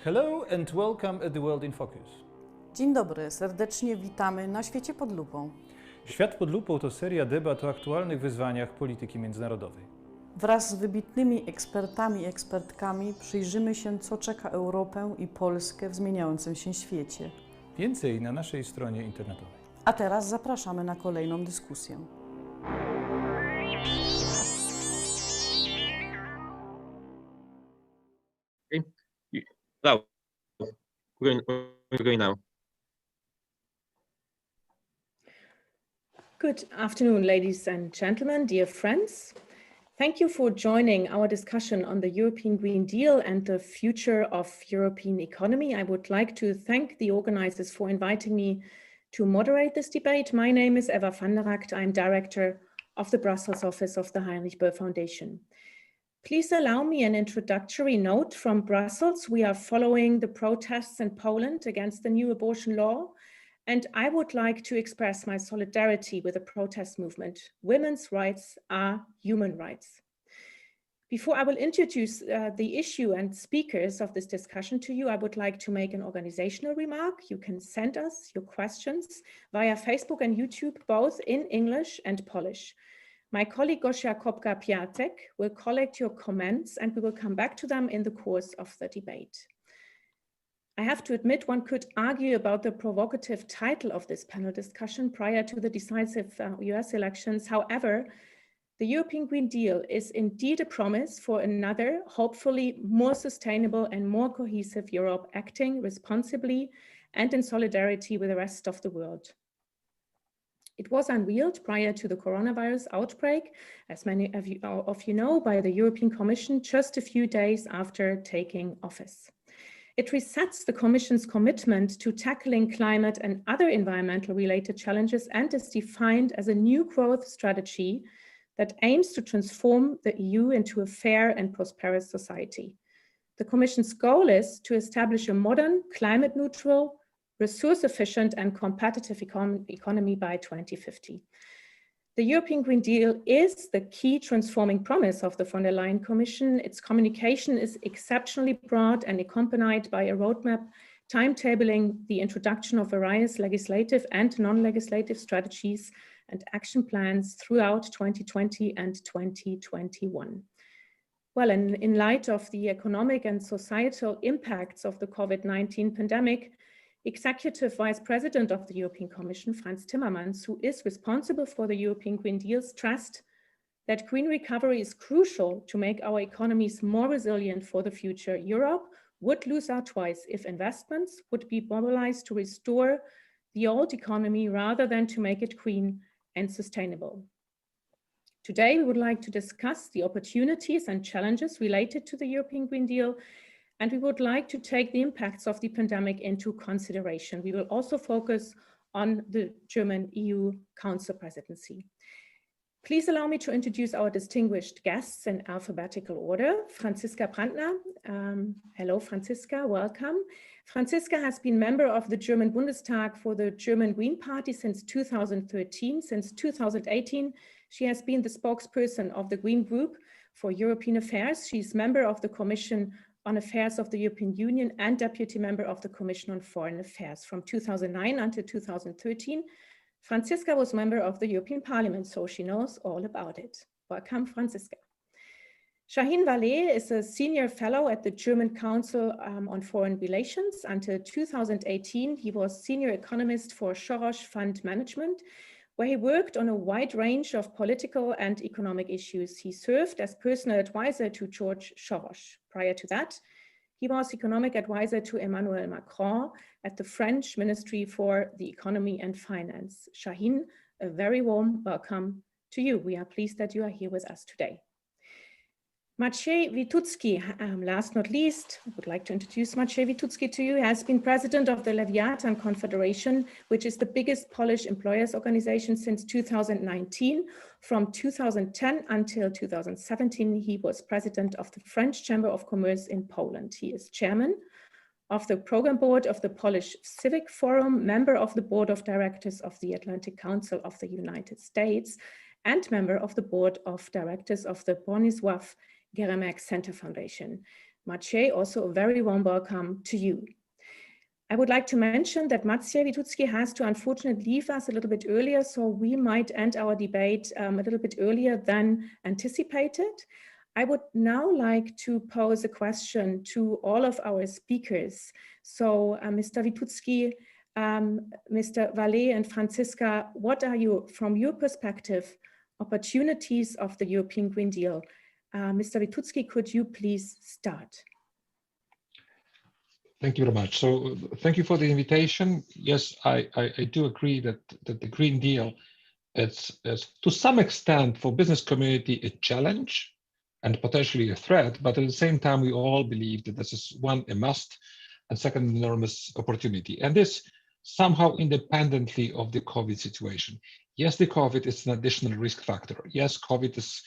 Hello and welcome at the World in Focus. Dzień dobry, serdecznie witamy na Świecie pod lupą. Świat pod lupą to seria debat o aktualnych wyzwaniach polityki międzynarodowej. Wraz z wybitnymi ekspertami i ekspertkami przyjrzymy się, co czeka Europę i Polskę w zmieniającym się świecie. Więcej na naszej stronie internetowej. A teraz zapraszamy na kolejną dyskusję. Now, we're going now. Good afternoon, ladies and gentlemen, dear friends. Thank you for joining our discussion on the European Green Deal and the future of European economy. I would like to thank the organizers for inviting me to moderate this debate. My name is Eva van der Rakt. I'm director of the Brussels office of the Heinrich Böll Foundation. Please allow me an introductory note from Brussels. We are following the protests in Poland against the new abortion law, and I would like to express my solidarity with the protest movement. Women's rights are human rights. Before I will introduce the issue and speakers of this discussion to you, I would like to make an organizational remark. You can send us your questions via Facebook and YouTube, both in English and Polish. My colleague Gosia Kopka-Piatek will collect your comments and we will come back to them in the course of the debate. I have to admit, one could argue about the provocative title of this panel discussion prior to the decisive US elections. However, the European Green Deal is indeed a promise for another, hopefully more sustainable and more cohesive Europe, acting responsibly and in solidarity with the rest of the world. It was unveiled prior to the coronavirus outbreak, as many of you know, by the European Commission just a few days after taking office. It resets the Commission's commitment to tackling climate and other environmental related challenges and is defined as a new growth strategy that aims to transform the EU into a fair and prosperous society. The Commission's goal is to establish a modern, climate neutral, resource efficient and competitive economy by 2050. The European Green Deal is the key transforming promise of the von der Leyen Commission. Its communication is exceptionally broad and accompanied by a roadmap timetabling the introduction of various legislative and non-legislative strategies and action plans throughout 2020 and 2021. Well, in light of the economic and societal impacts of the COVID-19 pandemic, Executive Vice President of the European Commission, Frans Timmermans, who is responsible for the European Green Deal, stressed that green recovery is crucial to make our economies more resilient for the future. Europe would lose out twice if investments would be mobilized to restore the old economy rather than to make it green and sustainable. Today, we would like to discuss the opportunities and challenges related to the European Green Deal, and we would like to take the impacts of the pandemic into consideration. We will also focus on the German EU Council presidency. Please allow me to introduce our distinguished guests in alphabetical order. Franziska Brantner. Hello, Franziska, welcome. Franziska has been member of the German Bundestag for the German Green Party since 2013. Since 2018, she has been the spokesperson of the Green Group for European Affairs. She's member of the Commission on Affairs of the European Union and Deputy Member of the Commission on Foreign Affairs. From 2009 until 2013, Franziska was member of the European Parliament, so she knows all about it. Welcome, Franziska. Shahin Vallée is a senior fellow at the German Council on Foreign Relations. Until 2018, he was senior economist for Soros Fund Management, where he worked on a wide range of political and economic issues. He served as personal advisor to George Soros. Prior to that, he was economic advisor to Emmanuel Macron at the French Ministry for the Economy and Finance. Shahin, a very warm welcome to you. We are pleased that you are here with us today. Maciej Witucki, last not least, I would like to introduce Maciej Witucki to you. He has been president of the Leviathan Confederation, which is the biggest Polish employers organization since 2019. From 2010 until 2017, he was president of the French Chamber of Commerce in Poland. He is chairman of the program board of the Polish Civic Forum, member of the board of directors of the Atlantic Council of the United States, and member of the board of directors of the Bronisław Geremek Center Foundation. Maciej, also a very warm welcome to you. I would like to mention that Maciej Witucki has to unfortunately leave us a little bit earlier, so we might end our debate a little bit earlier than anticipated. I would now like to pose a question to all of our speakers. So Mr. Witucki, Mr. Vallée and Franziska, what are you, from your perspective, opportunities of the European Green Deal? Mr. Witucki, could you please start? Thank you very much. So thank you for the invitation. Yes, I do agree that the Green Deal is to some extent for business community a challenge and potentially a threat, but at the same time, we all believe that this is one, a must, and second, an enormous opportunity. And this somehow independently of the COVID situation. Yes, the COVID is an additional risk factor. Yes, COVID is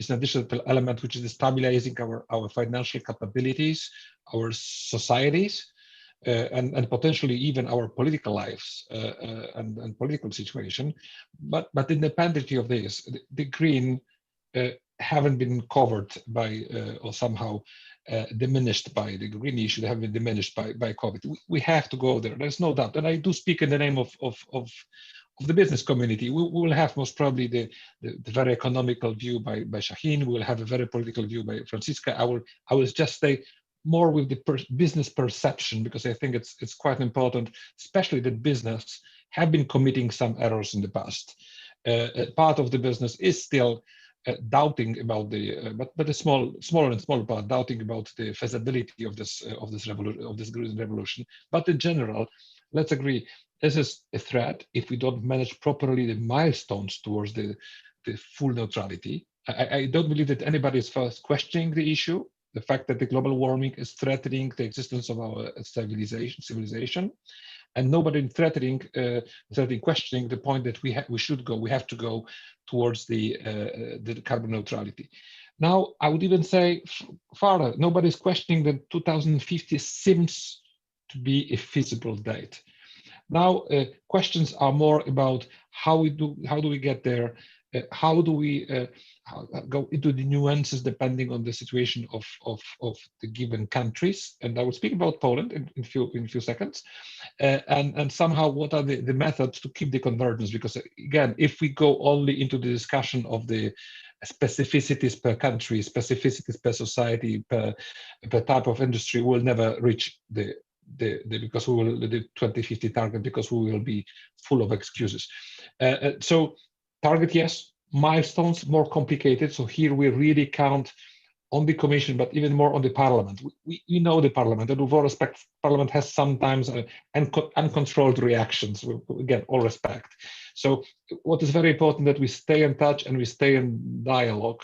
an additional element which is stabilizing our financial capabilities, our societies, and potentially even our political lives and political situation. But independently of this, the green haven't been covered by or somehow diminished by the green issue. They have been diminished by COVID. We have to go there. There's no doubt. And I do speak in the name of the business community. We will have most probably the very economical view by Shahin. We will have a very political view by Franziska. I will just stay more with the business perception, because I think it's quite important, especially that business have been committing some errors in the past. Part of the business is still doubting about the, but a smaller and smaller part, doubting about the feasibility of this green revolution. But in general, let's agree, this is a threat if we don't manage properly the milestones towards the full neutrality. I don't believe that anybody is first questioning the issue, the fact that the global warming is threatening the existence of our civilization, and nobody threatening, questioning the point that we have to go towards the carbon neutrality. Now, I would even say further, nobody's questioning that 2050 seems to be a feasible date. Now, questions are more about how do we get there? How do we go into the nuances depending on the situation of the given countries? And I will speak about Poland in a few seconds. And somehow, what are the methods to keep the convergence? Because again, if we go only into the discussion of the specificities per country, specificities per society, per type of industry, we'll never reach the 2050 target, because we will be full of excuses. So target, yes. Milestones, more complicated. So here we really count on the Commission, but even more on the Parliament. We know the Parliament, and with all respect, Parliament has sometimes uncontrolled reactions. Again, all respect. So what is very important that we stay in touch and we stay in dialogue,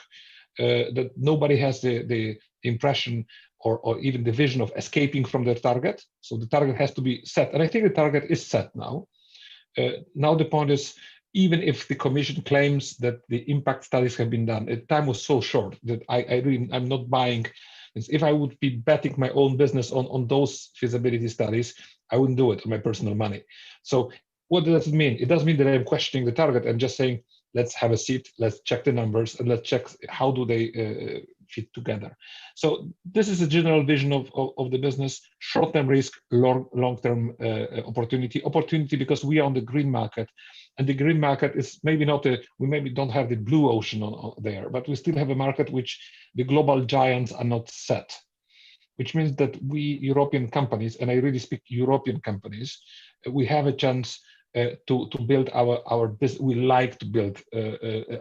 that nobody has the impression or even the vision of escaping from their target. So the target has to be set. And I think the target is set now. Now the point is, even if the Commission claims that the impact studies have been done, the time was so short that I'm not buying. If I would be betting my own business on those feasibility studies, I wouldn't do it on my personal money. So what does it mean? It doesn't mean that I'm questioning the target. I'm just saying, let's have a seat, let's check the numbers, and let's check how do they fit together. So this is a general vision of the business: short-term risk, long-term opportunity, because we are on the green market, and the green market is maybe not we maybe don't have the blue ocean there, but we still have a market which the global giants are not set, which means that we European companies, and I really speak European companies, we have a chance to build our business. We like to build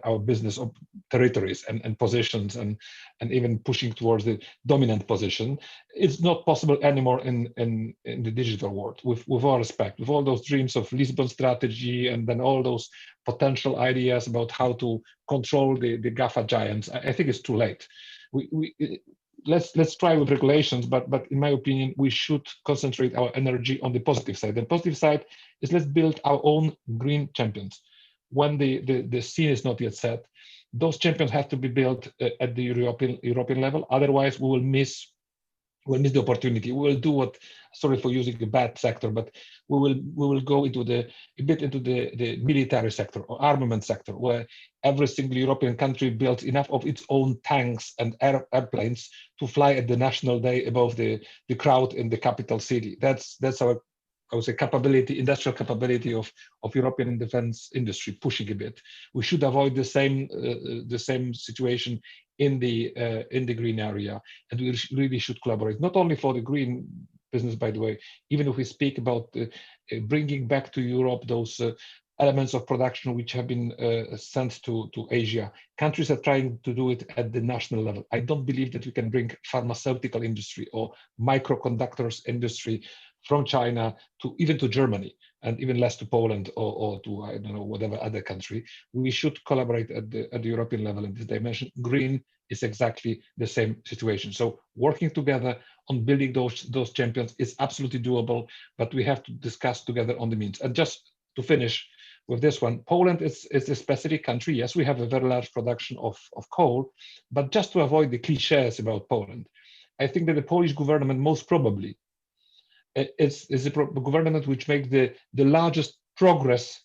our business of territories and positions, and even pushing towards the dominant position. It's not possible anymore in the digital world. With all respect, with all those dreams of Lisbon strategy, and then all those potential ideas about how to control the GAFA giants, I think it's too late. Let's try with regulations, but in my opinion, we should concentrate our energy on the positive side. The positive side is, let's build our own green champions. When the scene is not yet set, those champions have to be built at the European level. Otherwise, we will miss we'll miss the opportunity. We will do what, sorry for using a bad sector, but we will go into a bit into the military sector or armament sector, where every single European country builds enough of its own tanks and airplanes to fly at the national day above the crowd in the capital city. That's our, I would say, capability, industrial capability of European defense industry pushing a bit. We should avoid the same situation in the green area, and we really should collaborate, not only for the green business, by the way, even if we speak about bringing back to Europe those elements of production which have been sent to Asia. Countries are trying to do it at the national level. I don't believe that we can bring pharmaceutical industry or microconductors industry from China to even to Germany, and even less to Poland or to, I don't know, whatever other country. We should collaborate at the European level in this dimension. Green is exactly the same situation. So working together on building those champions is absolutely doable, but we have to discuss together on the means. And just to finish with this one, Poland is a specific country. Yes, we have a very large production of coal, but just to avoid the cliches about Poland, I think that the Polish government most probably is a government which makes the largest progress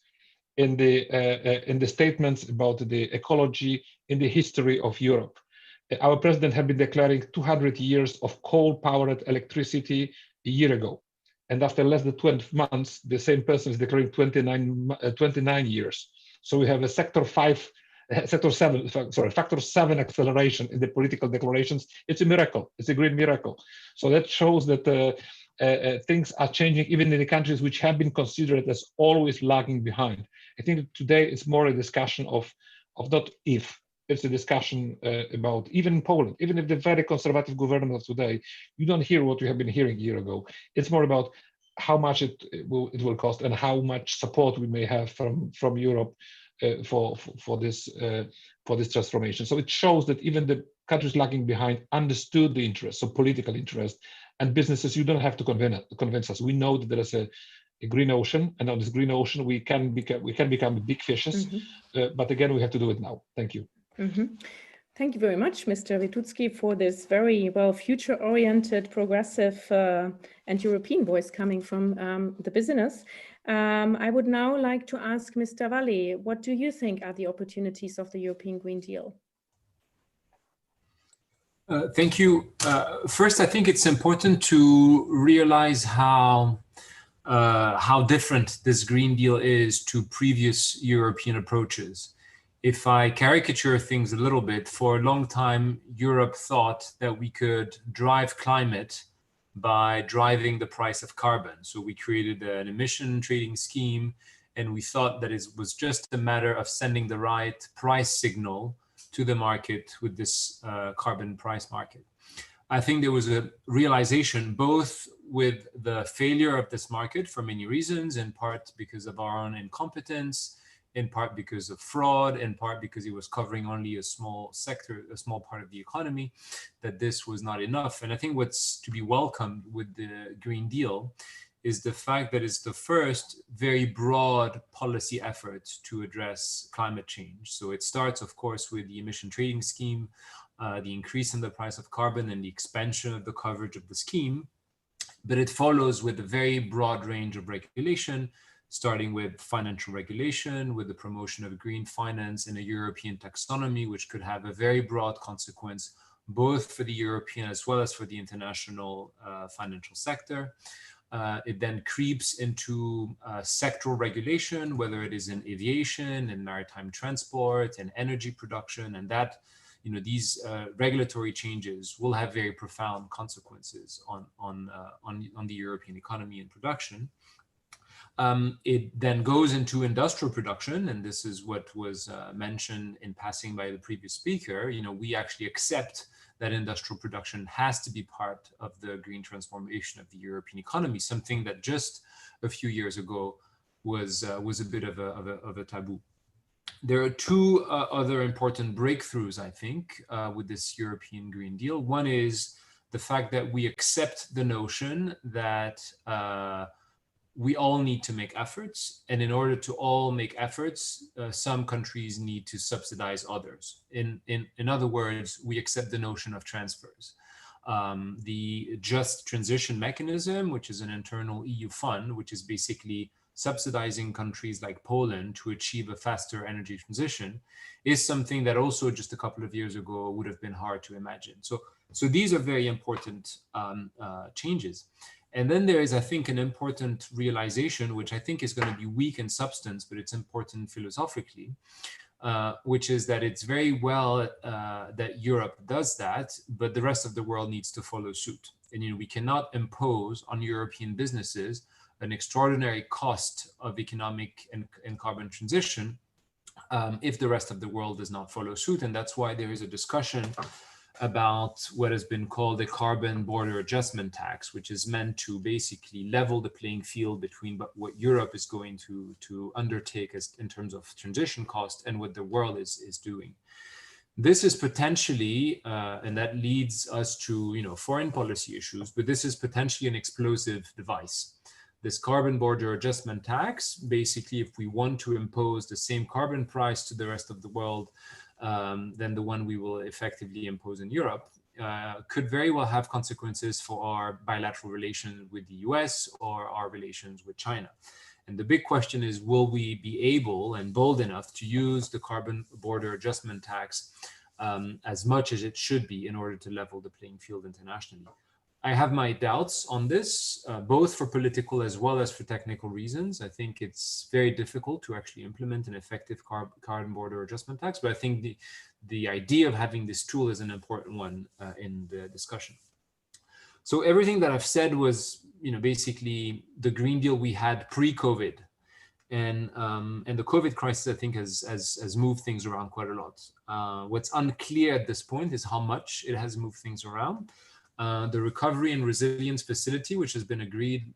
in the statements about the ecology in the history of Europe. Our president had been declaring 200 years of coal-powered electricity a year ago, and after less than 12 months, the same person is declaring 29 years. So we have a factor 7 acceleration in the political declarations. It's a miracle. It's a great miracle. So that shows that things are changing even in the countries which have been considered as always lagging behind. I think that today it's more a discussion of not if, it's a discussion about, even in Poland, even if the very conservative government of today, you don't hear what we have been hearing a year ago. It's more about how much it will cost and how much support we may have from Europe for this transformation. So it shows that even the countries lagging behind understood the interest, so political interest, and businesses, you don't have to convince us. We know that there is a green ocean, and on this green ocean we can become big fishes. But again, we have to do it now. Thank you. Thank you very much, Mr. Witucki, for this very future-oriented, progressive, and European voice coming from the business. I would now like to ask Mr. Vallée, what do you think are the opportunities of the European Green Deal? Thank you. First, I think it's important to realize how different this Green Deal is to previous European approaches. If I caricature things a little bit, for a long time, Europe thought that we could drive climate by driving the price of carbon. So we created an emission trading scheme, and we thought that it was just a matter of sending the right price signal to the market with this carbon price market. I think there was a realization, both with the failure of this market for many reasons, in part because of our own incompetence, in part because of fraud, in part because it was covering only a small sector, a small part of the economy, that this was not enough. And I think what's to be welcomed with the Green Deal is the fact that it's the first very broad policy effort to address climate change. So it starts, of course, with the emission trading scheme, the increase in the price of carbon and the expansion of the coverage of the scheme, but it follows with a very broad range of regulation, starting with financial regulation, with the promotion of green finance and a European taxonomy, which could have a very broad consequence, both for the European as well as for the international financial sector. It then creeps into sectoral regulation, whether it is in aviation, in maritime transport, and energy production, and that, these regulatory changes will have very profound consequences on the European economy and production. It then goes into industrial production, and this is what was mentioned in passing by the previous speaker. We actually accept that industrial production has to be part of the green transformation of the European economy, something that just a few years ago was a bit of a taboo. There are two other important breakthroughs, I think, with this European Green Deal. One is the fact that we accept the notion that we all need to make efforts, and in order to all make efforts, some countries need to subsidize others. In other words, we accept the notion of transfers. the Just Transition Mechanism, which is an internal EU fund, which is basically subsidizing countries like Poland to achieve a faster energy transition, is something that also just a couple of years ago would have been hard to imagine. So these are very important changes. And then there is, I think, an important realization, which I think is going to be weak in substance, but it's important philosophically, which is that it's very well that Europe does that, but the rest of the world needs to follow suit. And we cannot impose on European businesses an extraordinary cost of economic and carbon transition if the rest of the world does not follow suit. And that's why there is a discussion about what has been called a carbon border adjustment tax, which is meant to basically level the playing field between what Europe is going to undertake as in terms of transition cost and what the world is doing. This is potentially, and that leads us to foreign policy issues, but this is potentially an explosive device. This carbon border adjustment tax, basically, if we want to impose the same carbon price to the rest of the world than the one we will effectively impose in Europe, could very well have consequences for our bilateral relations with the US or our relations with China. And the big question is, will we be able and bold enough to use the carbon border adjustment tax as much as it should be in order to level the playing field internationally? I have my doubts on this, both for political as well as for technical reasons. I think it's very difficult to actually implement an effective carbon border adjustment tax, but I think the idea of having this tool is an important one in the discussion. So everything that I've said was, basically the Green Deal we had pre-COVID, and the COVID crisis, I think, has moved things around quite a lot. What's unclear at this point is how much it has moved things around. The Recovery and Resilience Facility, which has been agreed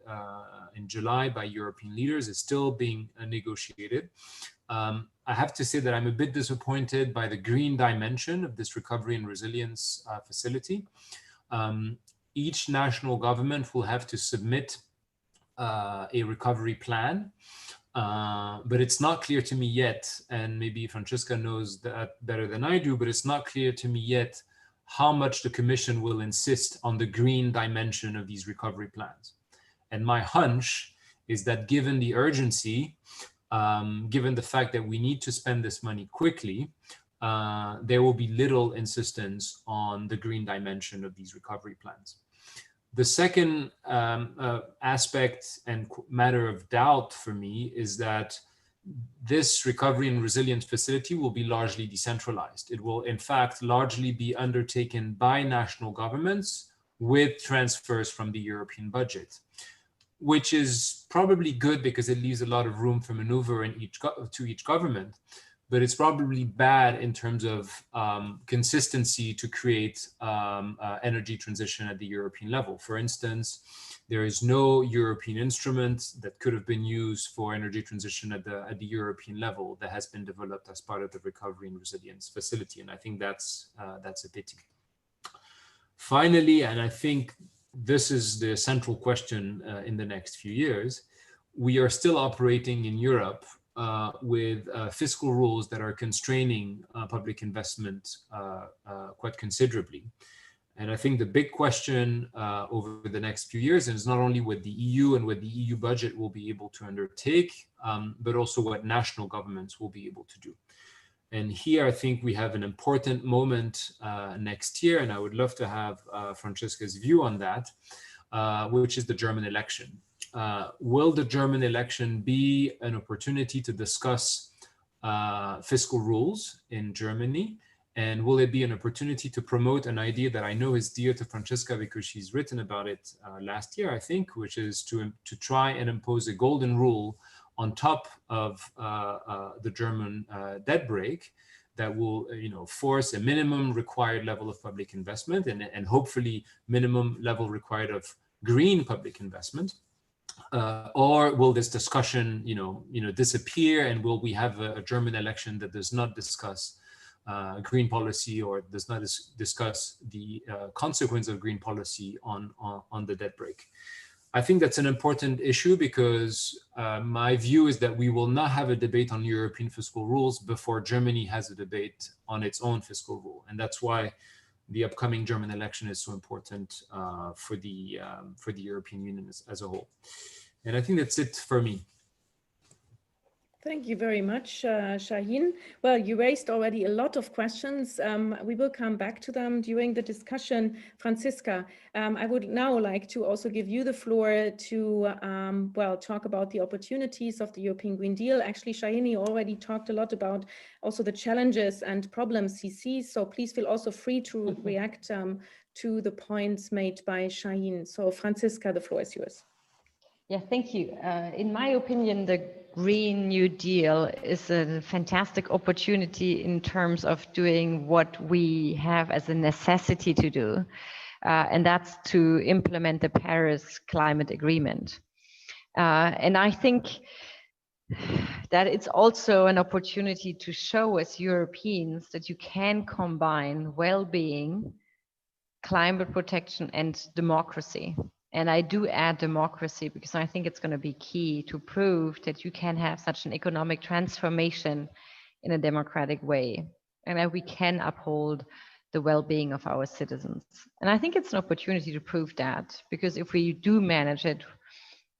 in July by European leaders, is still being negotiated. I have to say that I'm a bit disappointed by the green dimension of this Recovery and Resilience Facility. Each national government will have to submit a recovery plan, but it's not clear to me yet, and maybe Franziska knows that better than I do, but it's not clear to me yet how much the Commission will insist on the green dimension of these recovery plans. And my hunch is that given the urgency, given the fact that we need to spend this money quickly, there will be little insistence on the green dimension of these recovery plans. The second aspect and matter of doubt for me is that this Recovery and Resilience Facility will be largely decentralized. It will, in fact, largely be undertaken by national governments with transfers from the European budget, which is probably good because it leaves a lot of room for maneuver in to each government. But it's probably bad in terms of consistency to create energy transition at the European level. For instance, there is no European instrument that could have been used for energy transition at the European level that has been developed as part of the Recovery and Resilience Facility. And I think that's a pity. Finally, and I think this is the central question in the next few years, we are still operating in Europe with fiscal rules that are constraining public investment quite considerably. And I think the big question over the next few years is not only what the EU and what the EU budget will be able to undertake, but also what national governments will be able to do. And here I think we have an important moment next year, and I would love to have Franziska's view on that, which is the German election. Will the German election be an opportunity to discuss fiscal rules in Germany? And will it be an opportunity to promote an idea that I know is dear to Franziska because she's written about it last year, I think, which is to try and impose a golden rule on top of the German debt brake that will force a minimum required level of public investment and hopefully minimum level required of green public investment. Or will this discussion disappear, and will we have a German election that does not discuss green policy or does not discuss the consequence of green policy on the debt brake? I think that's an important issue because my view is that we will not have a debate on European fiscal rules before Germany has a debate on its own fiscal rule. And that's why the upcoming German election is so important for the European Union as a whole. And I think that's it for me. Thank you very much, Shahin. Well, you raised already a lot of questions. We will come back to them during the discussion. Franziska, I would now like to also give you the floor to, well, talk about the opportunities of the European Green Deal. Actually, Shahin already talked a lot about also the challenges and problems he sees. So please feel also free to react to the points made by Shahin. So Franziska, the floor is yours. Yeah, thank you. In my opinion, the Green New Deal is a fantastic opportunity in terms of doing what we have as a necessity to do, and that's to implement the Paris Climate Agreement. And I think that it's also an opportunity to show as Europeans that you can combine well-being, climate protection, and democracy. And I do add democracy because I think it's going to be key to prove that you can have such an economic transformation in a democratic way, and that we can uphold the well-being of our citizens. And I think it's an opportunity to prove that, because if we do manage it,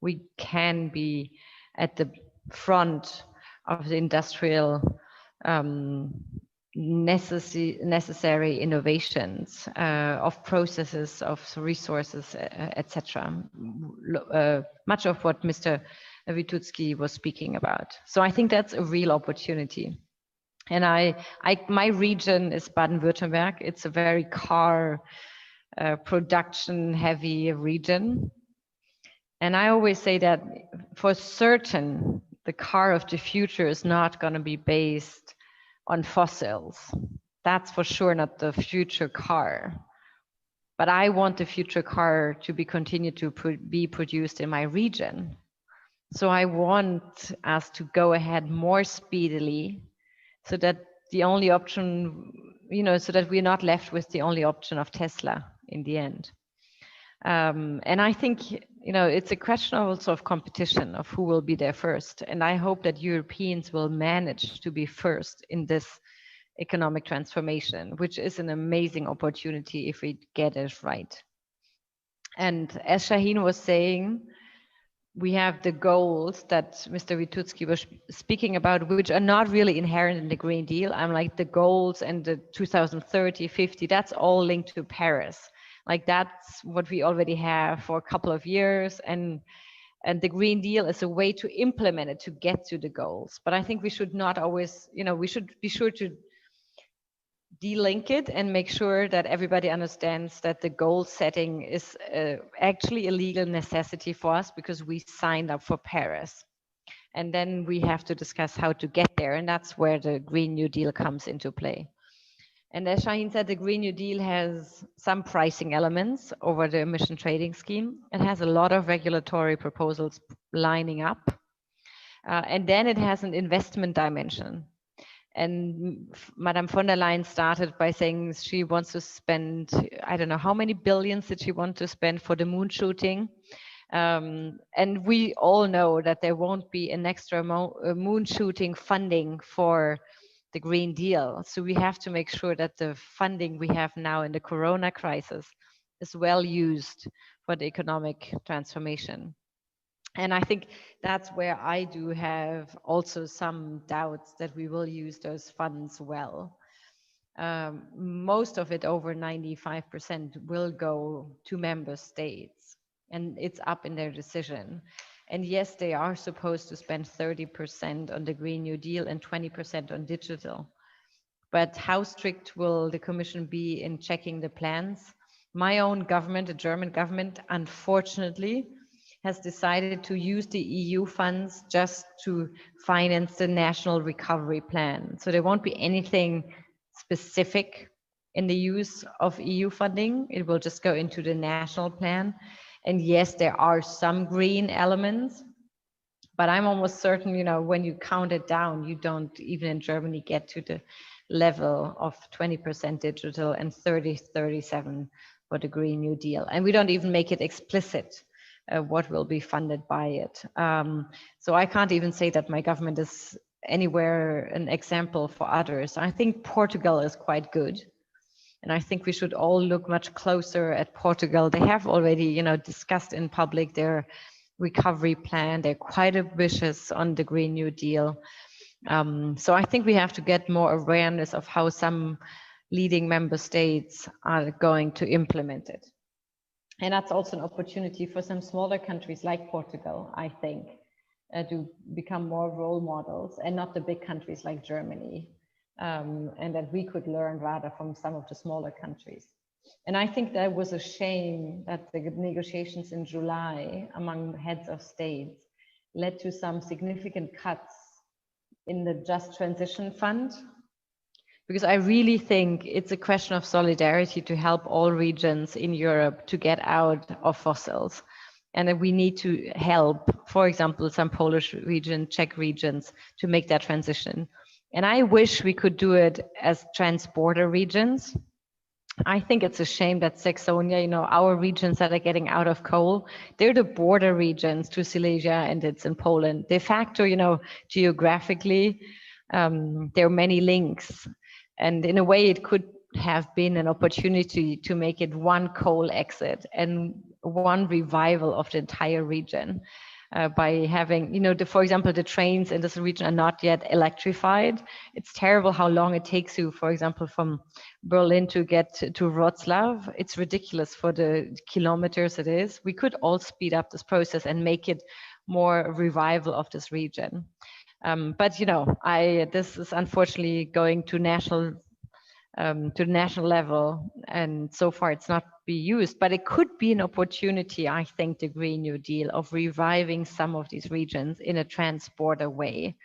we can be at the front of the industrial necessary innovations of processes, of resources, etc. Much of what Mr. Witucki was speaking about. So I think that's a real opportunity. And my region is Baden-Württemberg. It's a very car production heavy region. And I always say that for certain, the car of the future is not going to be based on fossils. That's for sure not the future car. But I want the future car to be continued to be produced in my region. So I want us to go ahead more speedily, so that the only option, so that we're not left with the only option of Tesla in the end. And I think, it's a question also of competition, of who will be there first. And I hope that Europeans will manage to be first in this economic transformation, which is an amazing opportunity if we get it right. And as Shahin was saying, we have the goals that Mr. Witucki was speaking about, which are not really inherent in the Green Deal. I'm like the goals and the 2030, 50, that's all linked to Paris. Like that's what we already have for a couple of years, and the Green Deal is a way to implement it, to get to the goals. But I think we should not always, we should be sure to de-link it and make sure that everybody understands that the goal setting is actually a legal necessity for us because we signed up for Paris. And then we have to discuss how to get there, and that's where the Green New Deal comes into play. And as Shahin said, the Green New Deal has some pricing elements over the emission trading scheme. It has a lot of regulatory proposals lining up. And then it has an investment dimension. And Madame von der Leyen started by saying she wants to spend, I don't know, how many billions did she want to spend for the moon shooting? And we all know that there won't be an extra moon shooting funding for the Green Deal. So we have to make sure that the funding we have now in the Corona crisis is well used for the economic transformation. And I think that's where I do have also some doubts that we will use those funds well. Most of it, over 95%, will go to member states, and it's up in their decision. And yes, they are supposed to spend 30% on the Green New Deal and 20% on digital. But how strict will the Commission be in checking the plans? My own government, the German government, unfortunately, has decided to use the EU funds just to finance the national recovery plan. So there won't be anything specific in the use of EU funding. It will just go into the national plan. And yes, there are some green elements, but I'm almost certain, when you count it down, you don't even in Germany get to the level of 20% digital and 37 for the Green New Deal. And we don't even make it explicit what will be funded by it. So I can't even say that my government is anywhere an example for others. I think Portugal is quite good. And I think we should all look much closer at Portugal. They have already, discussed in public their recovery plan. They're quite ambitious on the Green New Deal. So I think we have to get more awareness of how some leading member states are going to implement it. And that's also an opportunity for some smaller countries like Portugal, I think, to become more role models, and not the big countries like Germany. And that we could learn rather from some of the smaller countries. And I think that was a shame that the negotiations in July among heads of states led to some significant cuts in the Just Transition Fund, because I really think it's a question of solidarity to help all regions in Europe to get out of fossils. And that we need to help, for example, some Polish region, Czech regions to make that transition. And I wish we could do it as trans-border regions. I think it's a shame that Saxonia, our regions that are getting out of coal, they're the border regions to Silesia, and it's in Poland. De facto, geographically, there are many links. And in a way, it could have been an opportunity to make it one coal exit and one revival of the entire region. By having, for example, the trains in this region are not yet electrified. It's terrible how long it takes you, for example, from Berlin to get to Wrocław. It's ridiculous for the kilometers it is. We could all speed up this process and make it more revival of this region. But this is unfortunately going to national level, and so far it's not be used, but it could be an opportunity, I think, the Green New Deal, of reviving some of these regions in a trans-border way.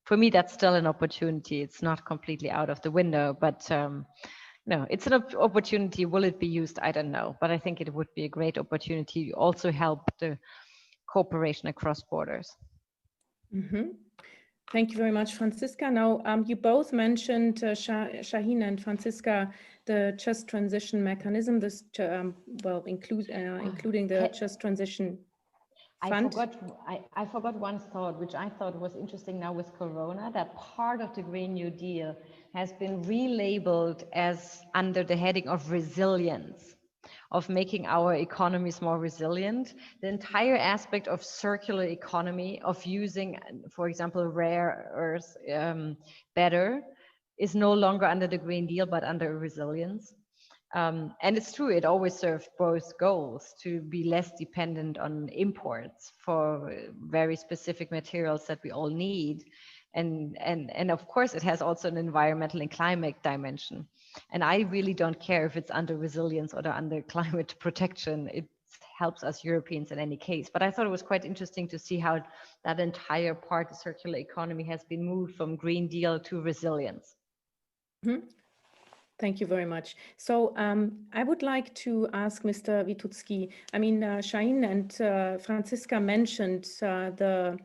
For me, that's still an opportunity. It's not completely out of the window, but no, it's an opportunity. Will it be used? I don't know, but I think it would be a great opportunity to also help the cooperation across borders. Mm-hmm. Thank you very much, Franziska. Now, you both mentioned, Shahin and Franziska, the Just Transition Mechanism, this, including the Just Transition Fund. I forgot one thought, which I thought was interesting now with Corona, that part of the Green New Deal has been relabeled as under the heading of resilience, of making our economies more resilient. The entire aspect of circular economy, of using, for example, rare earths better, is no longer under the Green Deal, but under resilience. And it's true, it always served both goals, to be less dependent on imports for very specific materials that we all need. And of course, it has also an environmental and climate dimension. And I really don't care if it's under resilience or under climate protection. It helps us Europeans in any case. But I thought it was quite interesting to see how that entire part, the circular economy, has been moved from Green Deal to resilience. Mm-hmm. Thank you very much. So I would like to ask Mr. Witucki, Shahin and Franziska mentioned the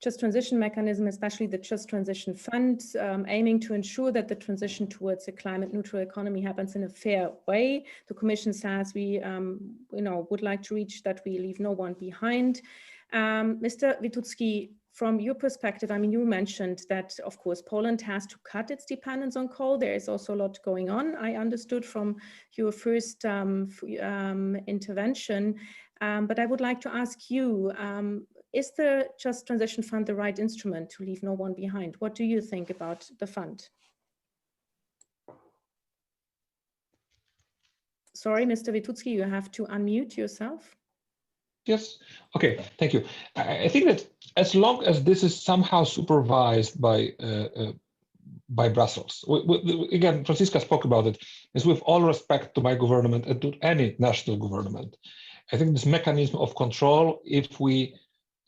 Just Transition Mechanism, especially the Just Transition Fund, aiming to ensure that the transition towards a climate neutral economy happens in a fair way. The Commission says we would like to reach that we leave no one behind. Mr. Witucki, from your perspective, you mentioned that, of course, Poland has to cut its dependence on coal. There is also a lot going on, I understood from your first intervention. But I would like to ask you, is the Just Transition Fund the right instrument to leave no one behind? What do you think about the fund? Sorry, Mr. Witucki, you have to unmute yourself. Yes. Okay. Thank you. I think that as long as this is somehow supervised by Brussels, again, Franziska spoke about it, is with all respect to my government and to any national government, I think this mechanism of control, if we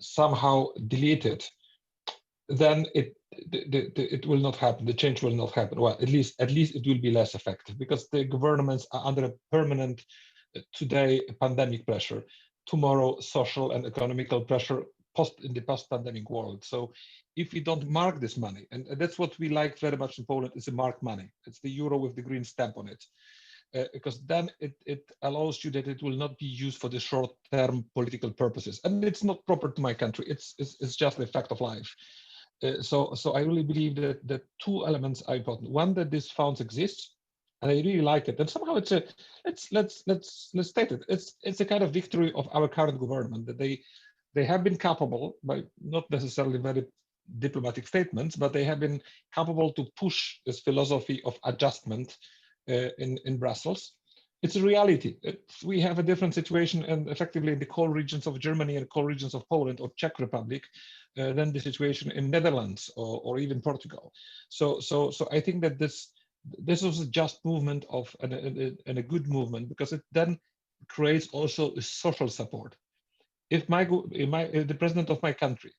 somehow delete it, then it will not happen. The change will not happen. Well, at least it will be less effective, because the governments are under a permanent, today, pandemic pressure, tomorrow social and economical pressure in the post-pandemic world. So if we don't mark this money, and that's what we like very much in Poland, is a marked money. It's the euro with the green stamp on it. Because then it allows you that it will not be used for the short-term political purposes. And it's not proper to my country. It's just the fact of life. So I really believe that the two elements are important. One, that this fund exists, and I really like it. And somehow it's a let's state it. It's a kind of victory of our current government that they have been capable, by not necessarily very diplomatic statements, but they have been capable to push this philosophy of adjustment in Brussels. It's a reality. We have a different situation, and effectively in the coal regions of Germany and coal regions of Poland or Czech Republic than the situation in Netherlands or even Portugal. So I think that this was a just movement of and a good movement, because it then creates also a social support. If the president of my country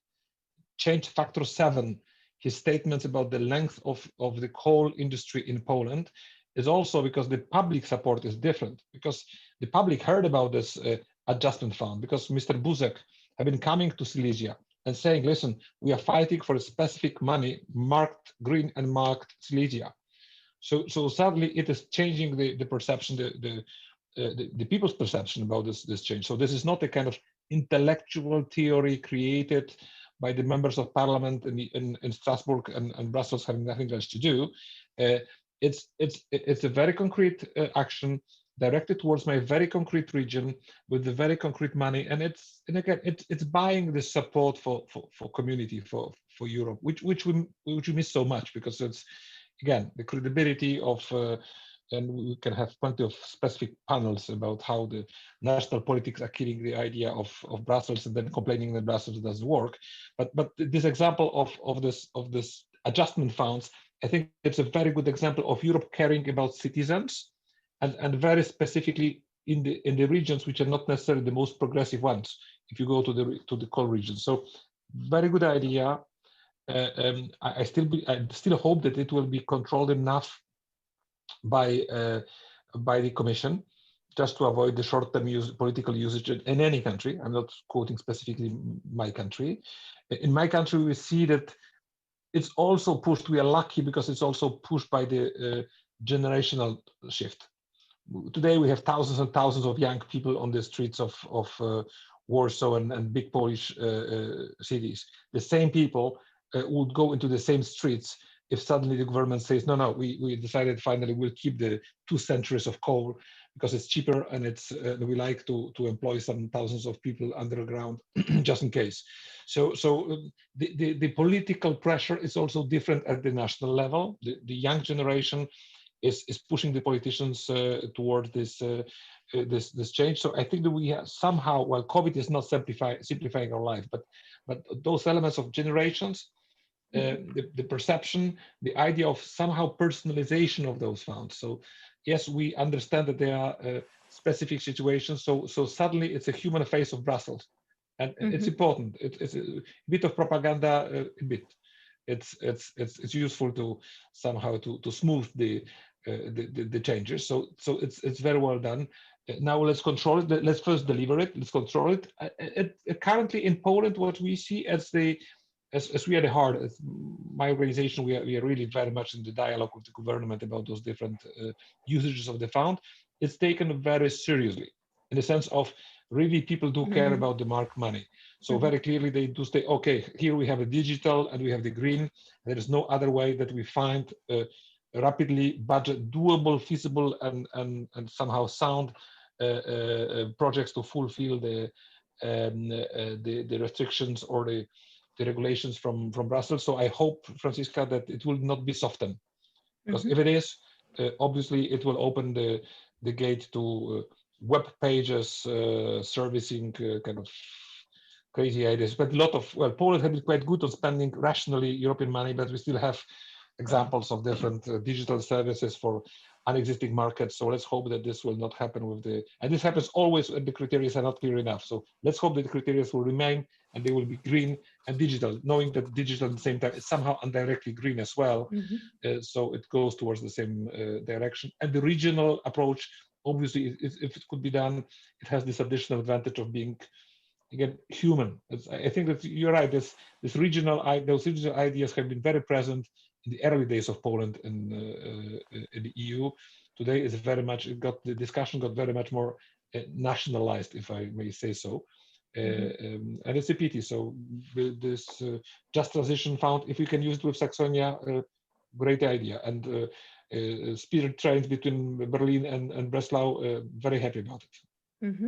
changed factor 7 his statements about the length of the coal industry in Poland, is also because the public support is different, because the public heard about this adjustment fund, because Mr. Buzek have been coming to Silesia and saying, listen, we are fighting for a specific money marked green and marked Silesia. So sadly, it is changing the perception, the people's perception about this change. So this is not a kind of intellectual theory created by the members of parliament in Strasbourg and Brussels having nothing else to do. It's a very concrete action directed towards my very concrete region with the very concrete money, and it's buying the support for community for Europe, which we miss so much, because it's again the credibility of and we can have plenty of specific panels about how the national politics are killing the idea of Brussels and then complaining that Brussels doesn't work. But this example of this adjustment funds, I think it's a very good example of Europe caring about citizens, and very specifically in the regions which are not necessarily the most progressive ones. If you go to the coal regions, so very good idea. I still hope that it will be controlled enough by the Commission, just to avoid the short-term political usage in any country. I'm not quoting specifically my country. In my country, we see that it's also pushed. We are lucky because it's also pushed by the generational shift. Today, we have thousands and thousands of young people on the streets of Warsaw and big Polish cities. The same people would go into the same streets if suddenly the government says, no, we decided finally we'll keep the 2 centuries of coal because it's cheaper and we like to employ some thousands of people underground just in case. So the political pressure is also different at the national level. The young generation is pushing the politicians toward this change. So I think that we have somehow, well, COVID is not simplifying our life, but those elements of generations, the perception, the idea of somehow personalization of those funds. So yes, we understand that there are specific situations. So suddenly it's a human face of Brussels, and it's important. It's a bit of propaganda, a bit. It's useful to somehow to smooth the changes. So it's very well done. Now let's control it. Let's first deliver it. Let's control it. Currently in Poland, what we see as we are the heart, as my organization, we are really very much in the dialogue with the government about those different usages of the fund. It's taken very seriously, in the sense of really people do care about the mark money. So very clearly they do say, okay, here we have a digital and we have the green. There is no other way that we find rapidly budget doable, feasible, and somehow sound projects to fulfill the restrictions or the regulations from Brussels. So I hope, Franziska, that it will not be softened, because if it is, obviously it will open the gate to web pages servicing kind of crazy ideas. But a lot of, well, Poland has been quite good on spending rationally European money, but we still have examples of different digital services for unexisting markets. So let's hope that this will not happen with and this happens always when the criteria are not clear enough. So let's hope that the criteria will remain and they will be green and digital, knowing that digital at the same time is somehow indirectly green as well. So it goes towards the same direction. And the regional approach, obviously, if it could be done, it has this additional advantage of being, again, human. I think that you're right. Those regional ideas have been very present in the early days of Poland in the EU. Today is very much, the discussion got very much more nationalized, if I may say so. And it's a pity. So this Just Transition Fund, if we can use it with Saxonia, great idea. And spirit trains between Berlin and Breslau. Very happy about it. Mm-hmm.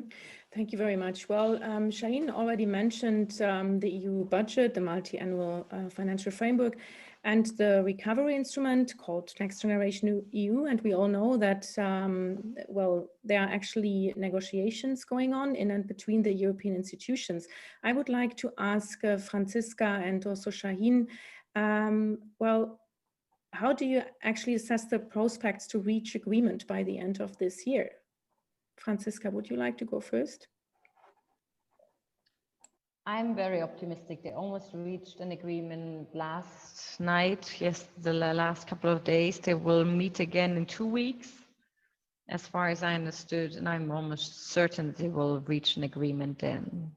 Thank you very much. Well, Shahin already mentioned the EU budget, the multi-annual financial framework, and the recovery instrument called Next Generation EU. And we all know that, well, there are actually negotiations going on in and between the European institutions. I would like to ask Franziska and also Shahin, well, how do you actually assess the prospects to reach agreement by the end of this year? Franziska, would you like to go first? I'm very optimistic. They almost reached an agreement last night. Yes, the last couple of days. They will meet again in 2 weeks, as far as I understood, and I'm almost certain they will reach an agreement then.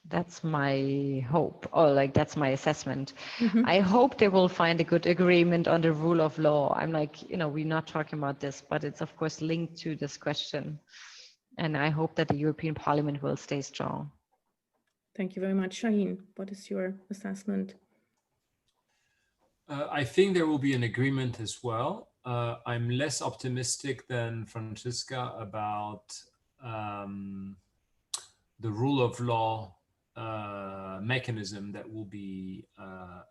That's my hope, or like that's my assessment. Mm-hmm. I hope they will find a good agreement on the rule of law. I'm like, you know, we're not talking about this, but it's of course linked to this question. And I hope that the European Parliament will stay strong. Thank you very much. Shahin, what is your assessment? I think there will be an agreement as well. I'm less optimistic than Franziska about the rule of law mechanism that will be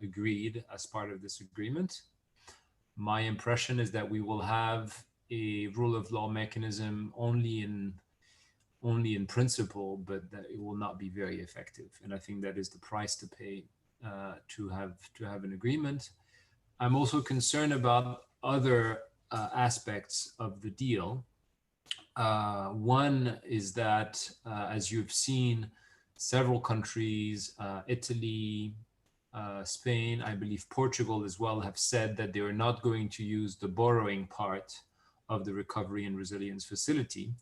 agreed as part of this agreement. My impression is that we will have a rule of law mechanism only in principle, but that it will not be very effective. And I think that is the price to pay to have an agreement. I'm also concerned about other aspects of the deal. One is that, as you've seen, several countries, Italy, Spain, I believe Portugal as well, have said that they are not going to use the borrowing part of the Recovery and Resilience Facility,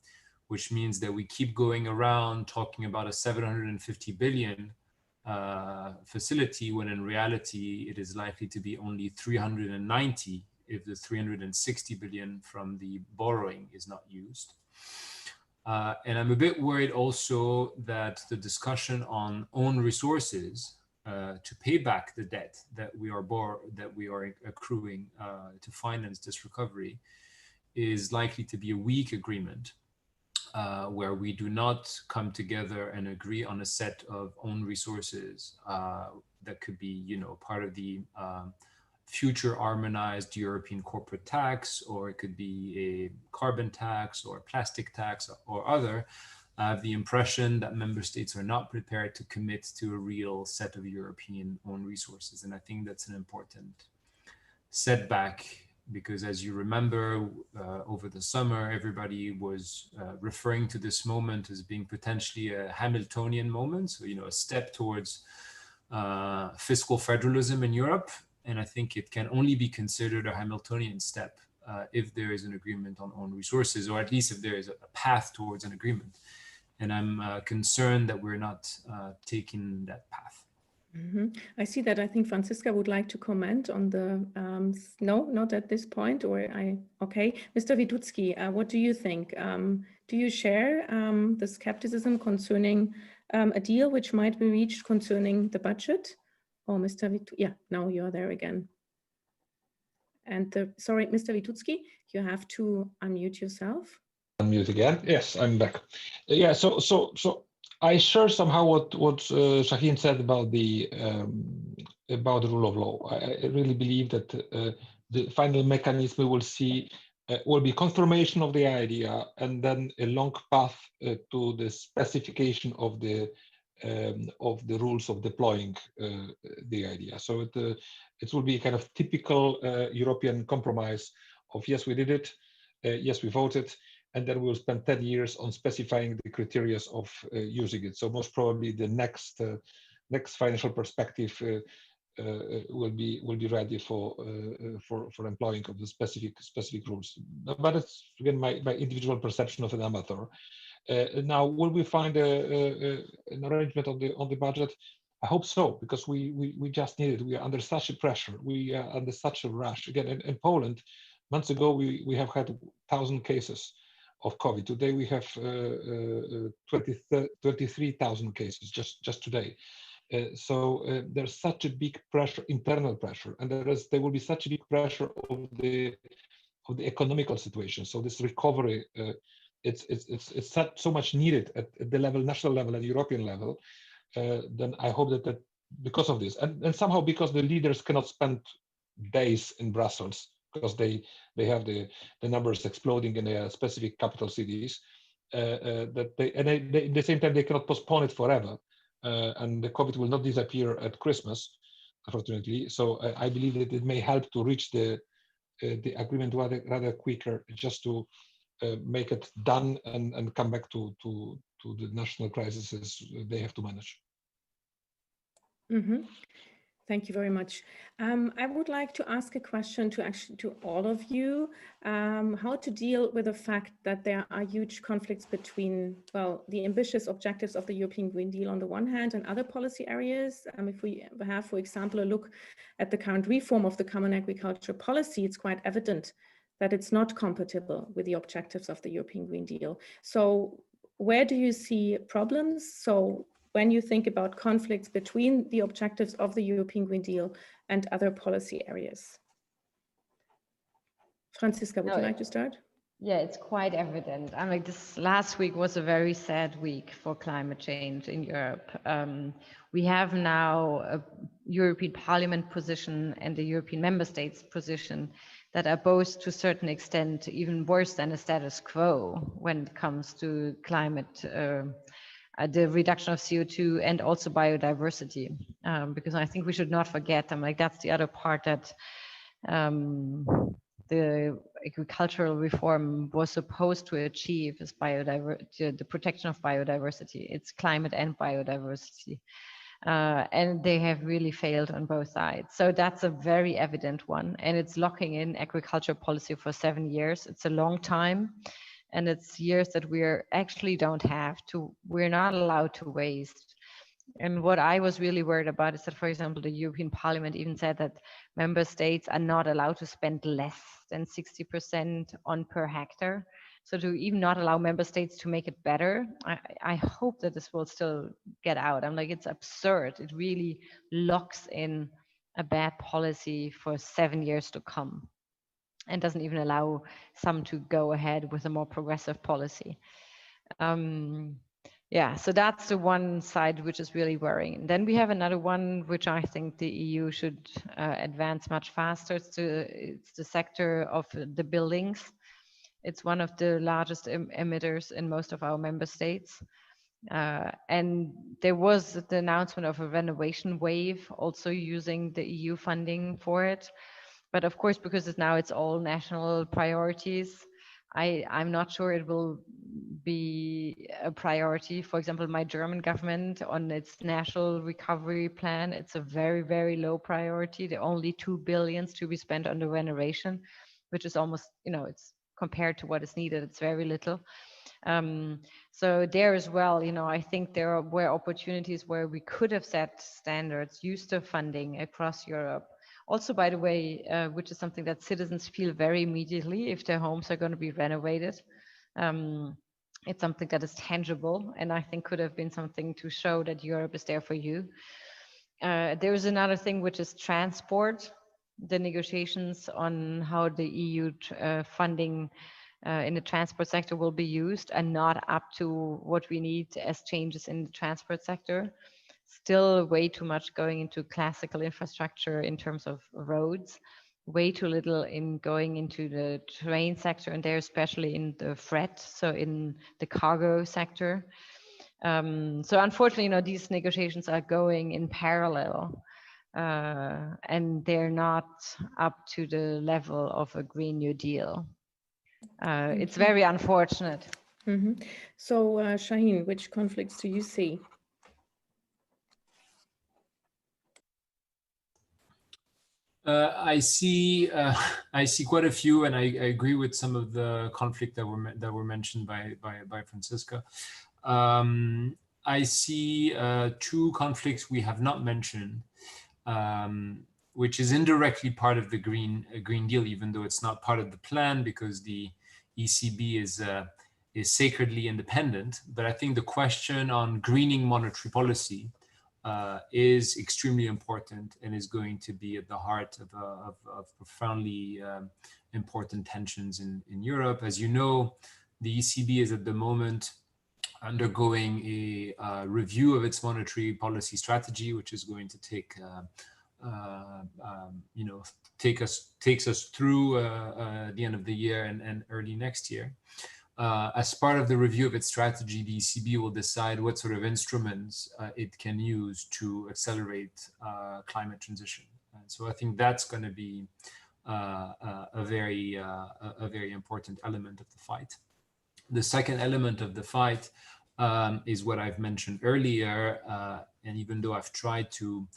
which means that we keep going around talking about a 750 billion facility, when in reality it is likely to be only 390 if the 360 billion from the borrowing is not used. And I'm a bit worried also that the discussion on own resources to pay back the debt that we are accruing to finance this recovery is likely to be a weak agreement, where we do not come together and agree on a set of own resources that could be, you know, part of the future harmonized European corporate tax, or it could be a carbon tax or a plastic tax or other. I have the impression that member states are not prepared to commit to a real set of European own resources. And I think that's an important setback, because as you remember, over the summer, everybody was referring to this moment as being potentially a Hamiltonian moment. So, you know, a step towards fiscal federalism in Europe. And I think it can only be considered a Hamiltonian step if there is an agreement on own resources, or at least if there is a path towards an agreement. And I'm concerned that we're not taking that path. Mm-hmm. I see that. I think Franziska would like to comment on the, no, not at this point, or okay. Mr. Witucki, what do you think? Do you share the skepticism concerning a deal which might be reached concerning the budget? Oh, Mr. Witucki, yeah, now you're there again. And sorry, Mr. Witucki, you have to unmute yourself. Unmute again. Yes, I'm back. Yeah, so I share somehow what Shahin said about the rule of law. I really believe that the final mechanism we will see will be confirmation of the idea, and then a long path to the specification of the rules of deploying the idea. So it will be kind of typical European compromise of, yes, we did it, yes, we voted, and then we'll spend 10 years on specifying the criteria of using it. So most probably the next financial perspective will be ready for employing of the specific rules. But it's again my individual perception of an amateur. Now, will we find an arrangement on the budget? I hope so, because we just need it. We are under such a pressure. We are under such a rush. Again, in Poland, months ago we have had 1,000 cases of COVID. Today we have 23,000 cases just today. There's such a big pressure, internal pressure, and there will be such a big pressure of the economical situation. So this recovery, it's so much needed at the level, national level and European level. Then I hope that because of this, and somehow because the leaders cannot spend days in Brussels because they have the numbers exploding in their specific capital cities, that they at the same time they cannot postpone it forever, and the COVID will not disappear at Christmas, unfortunately. So I believe that it may help to reach the agreement rather quicker, just to make it done and come back to the national crises they have to manage. Mm-hmm. Thank you very much. I would like to ask a question to all of you, how to deal with the fact that there are huge conflicts between, well, the ambitious objectives of the European Green Deal on the one hand and other policy areas. If we have, for example, a look at the current reform of the Common Agricultural Policy, it's quite evident that it's not compatible with the objectives of the European Green Deal. So where do you see problems? So when you think about conflicts between the objectives of the European Green Deal and other policy areas. Franziska, would you like to start? Yeah, it's quite evident. I mean, this last week was a very sad week for climate change in Europe. We have now a European Parliament position and the European member states position that are both to a certain extent even worse than a status quo when it comes to climate, the reduction of CO2 and also biodiversity, because I think we should not forget them. Like that's the other part that the agricultural reform was supposed to achieve is the protection of biodiversity. It's climate and biodiversity. And they have really failed on both sides. So that's a very evident one. And it's locking in agriculture policy for 7 years. It's a long time. And it's years that we're not allowed to waste. And what I was really worried about is that, for example, the European Parliament even said that member states are not allowed to spend less than 60% on per hectare. So to even not allow member states to make it better, I hope that this will still get out. I'm like, it's absurd. It really locks in a bad policy for 7 years to come, and doesn't even allow some to go ahead with a more progressive policy. Yeah, so that's the one side which is really worrying. Then we have another one which I think the EU should advance much faster. It's the sector of the buildings. It's one of the largest emitters in most of our member states. And there was the announcement of a renovation wave, also using the EU funding for it. But of course, because it's all national priorities, I'm not sure it will be a priority. For example, my German government on its national recovery plan, it's a very, very low priority. There are only 2 billion to be spent on the renovation, which is almost, it's compared to what is needed, it's very little. So there as well, I think there were opportunities where we could have set standards, used the funding across Europe. Also, by the way, which is something that citizens feel very immediately if their homes are going to be renovated. It's something that is tangible, and I think could have been something to show that Europe is there for you. There is another thing, which is transport. The negotiations on how the EU funding in the transport sector will be used are not up to what we need as changes in the transport sector. Still way too much going into classical infrastructure in terms of roads, way too little in going into the train sector, and there especially in the freight, so in the cargo sector. So unfortunately, these negotiations are going in parallel, and they're not up to the level of a Green New Deal. It's very unfortunate. Mm-hmm. So Shahin, which conflicts do you see? I see quite a few, and I agree with some of the conflict that were mentioned by Franziska. I see 2 conflicts we have not mentioned, which is indirectly part of the Green Deal, even though it's not part of the plan because the ECB is sacredly independent. But I think the question on greening monetary policy is extremely important and is going to be at the heart of profoundly important tensions in Europe. As you know, the ECB is at the moment undergoing a review of its monetary policy strategy, which is going to take takes us through the end of the year and early next year. As part of the review of its strategy, the ECB will decide what sort of instruments it can use to accelerate climate transition. And so I think that's going to be a very important element of the fight. The second element of the fight is what I've mentioned earlier, and even though I've tried to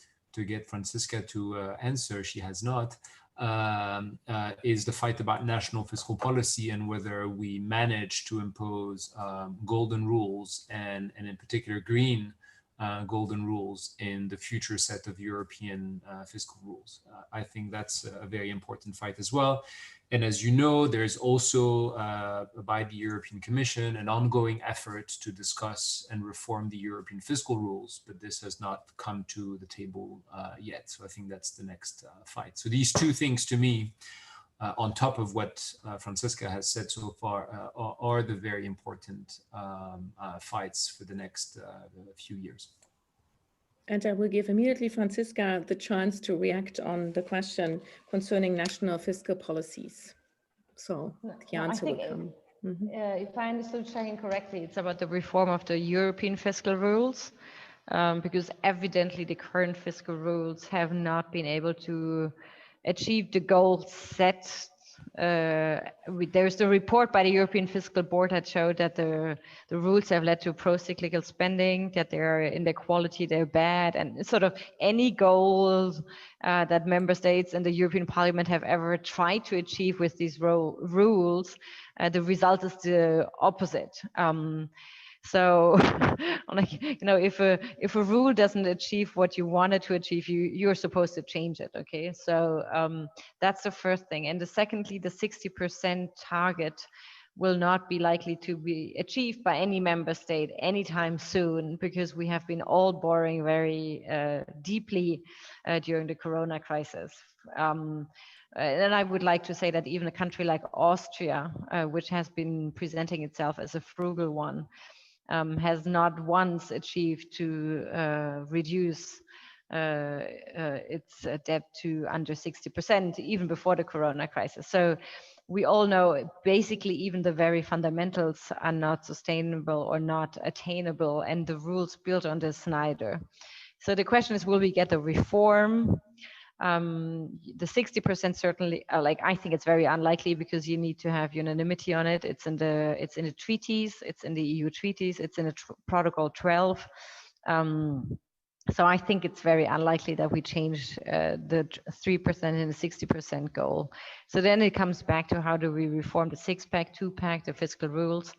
get Franziska to answer, she has not, is the fight about national fiscal policy and whether we manage to impose golden rules and in particular green golden rules in the future set of European fiscal rules. I think that's a very important fight as well. And as you know, there's also by the European Commission an ongoing effort to discuss and reform the European fiscal rules, but this has not come to the table yet. So I think that's the next fight. So these two things to me, on top of what Franziska has said so far, are the very important fights for the next few years. And I will give immediately Franziska the chance to react on the question concerning national fiscal policies. So the answer will come. If I understood Shahin correctly, it's about the reform of the European fiscal rules, because evidently the current fiscal rules have not been able to achieve the goals set. There's the report by the European Fiscal Board that showed that the rules have led to pro-cyclical spending, that they're in their quality, they're bad, and sort of any goals that member states and the European Parliament have ever tried to achieve with these rules, the result is the opposite. So, if a rule doesn't achieve what you wanted to achieve, you're supposed to change it. Okay, so that's the first thing. And secondly, the 60% target will not be likely to be achieved by any member state anytime soon, because we have been all borrowing very deeply during the Corona crisis. And I would like to say that even a country like Austria, which has been presenting itself as a frugal one, has not once achieved to reduce its debt to under 60%, even before the Corona crisis. So we all know basically even the very fundamentals are not sustainable or not attainable, and the rules built on this neither. So the question is, will we get a reform? The 60% certainly, I think it's very unlikely, because you need to have unanimity on it. It's in the treaties, it's in the EU treaties, it's in Protocol 12. So I think it's very unlikely that we change the 3% and the 60% goal. So then it comes back to how do we reform the 6-pack, 2-pack, the fiscal rules.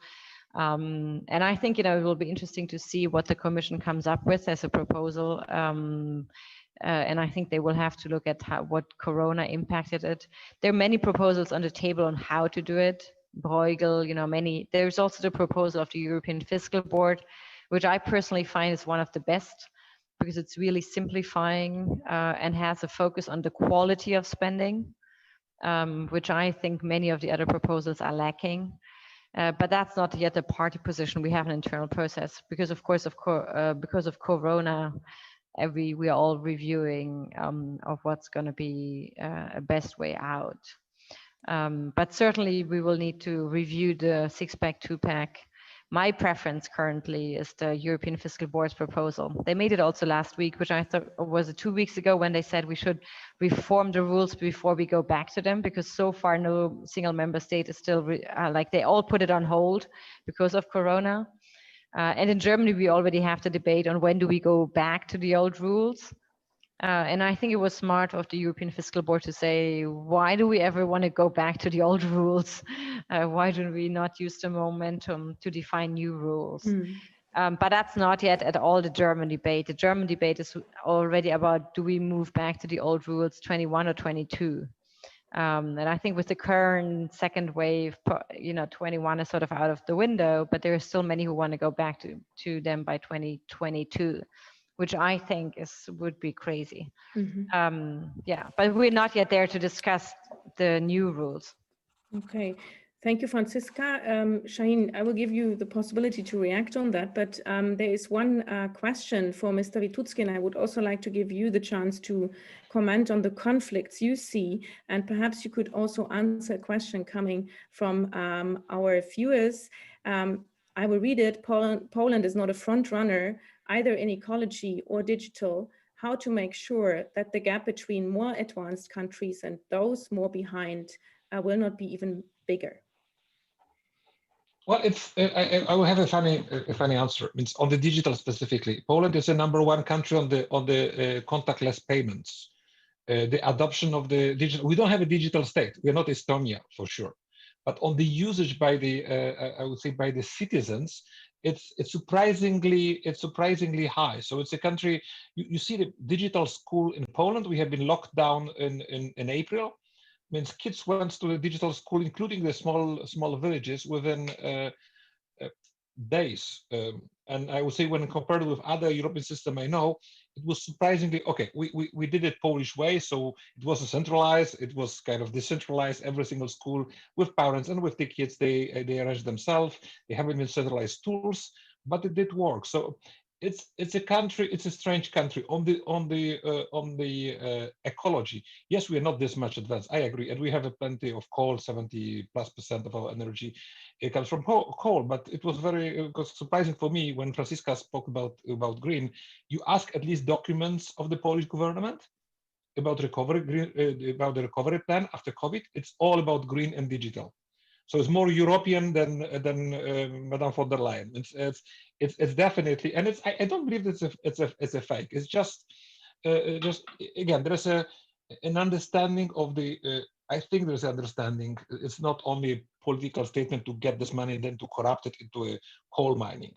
And I think, it will be interesting to see what the Commission comes up with as a proposal. And I think they will have to look at what Corona impacted it. There are many proposals on the table on how to do it. Bruegel, many. There's also the proposal of the European Fiscal Board, which I personally find is one of the best, because it's really simplifying and has a focus on the quality of spending, which I think many of the other proposals are lacking. But that's not yet a party position. We have an internal process because, of course, because of Corona, we are all reviewing of what's going to be a best way out. But certainly we will need to review the 6-pack, 2-pack. My preference currently is the European Fiscal Board's proposal. They made it also last week, which I thought was 2 weeks ago, when they said we should reform the rules before we go back to them, because so far no single member state is still, they all put it on hold because of Corona. And in Germany, we already have the debate on when do we go back to the old rules. And I think it was smart of the European Fiscal Board to say, why do we ever want to go back to the old rules? Why do we not use the momentum to define new rules? But that's not yet at all the German debate. The German debate is already about, do we move back to the old rules 21 or 22? And I think with the current second wave, 21 is sort of out of the window, but there are still many who want to go back to them by 2022. which I think would be crazy. Mhm. Yeah, but we're not yet there to discuss the new rules. Okay, thank you, Franziska. Shahin, I will give you the possibility to react on that, but there is one question for Mr. Witucki, and I would also like to give you the chance to comment on the conflicts you see, and perhaps you could also answer a question coming from our viewers. I will read it. Poland is not a front runner either in ecology or digital. How to make sure that the gap between more advanced countries and those more behind will not be even bigger? Well, I will have a funny answer. It means on the digital specifically, Poland is the #1 country on the contactless payments. The adoption of the digital. We don't have a digital state. We are not Estonia for sure, but on the usage by the I would say by the citizens, it's surprisingly high. So it's a country. You see the digital school in Poland. We have been locked down in April. Means kids went to the digital school, including the small villages, within days. And I would say, when compared with other European system I know, it was surprisingly okay. We did it Polish way, so it wasn't centralized. It was kind of decentralized. Every single school with parents and with the kids, they arrange themselves. They haven't been centralized tools, but it did work. So it's a country. It's a strange country on the ecology. Yes, we are not this much advanced. I agree, and we have plenty of coal. 70+% of our energy it comes from coal. But it was surprising for me when Franziska spoke about green. You ask at least documents of the Polish government about about the recovery plan after COVID. It's all about green and digital. So it's more European than Madame von der Leyen. It's definitely, and I don't believe it's a fake. It's just again, there's an understanding of the. I think there's understanding. It's not only a political statement to get this money and then to corrupt it into a coal mining.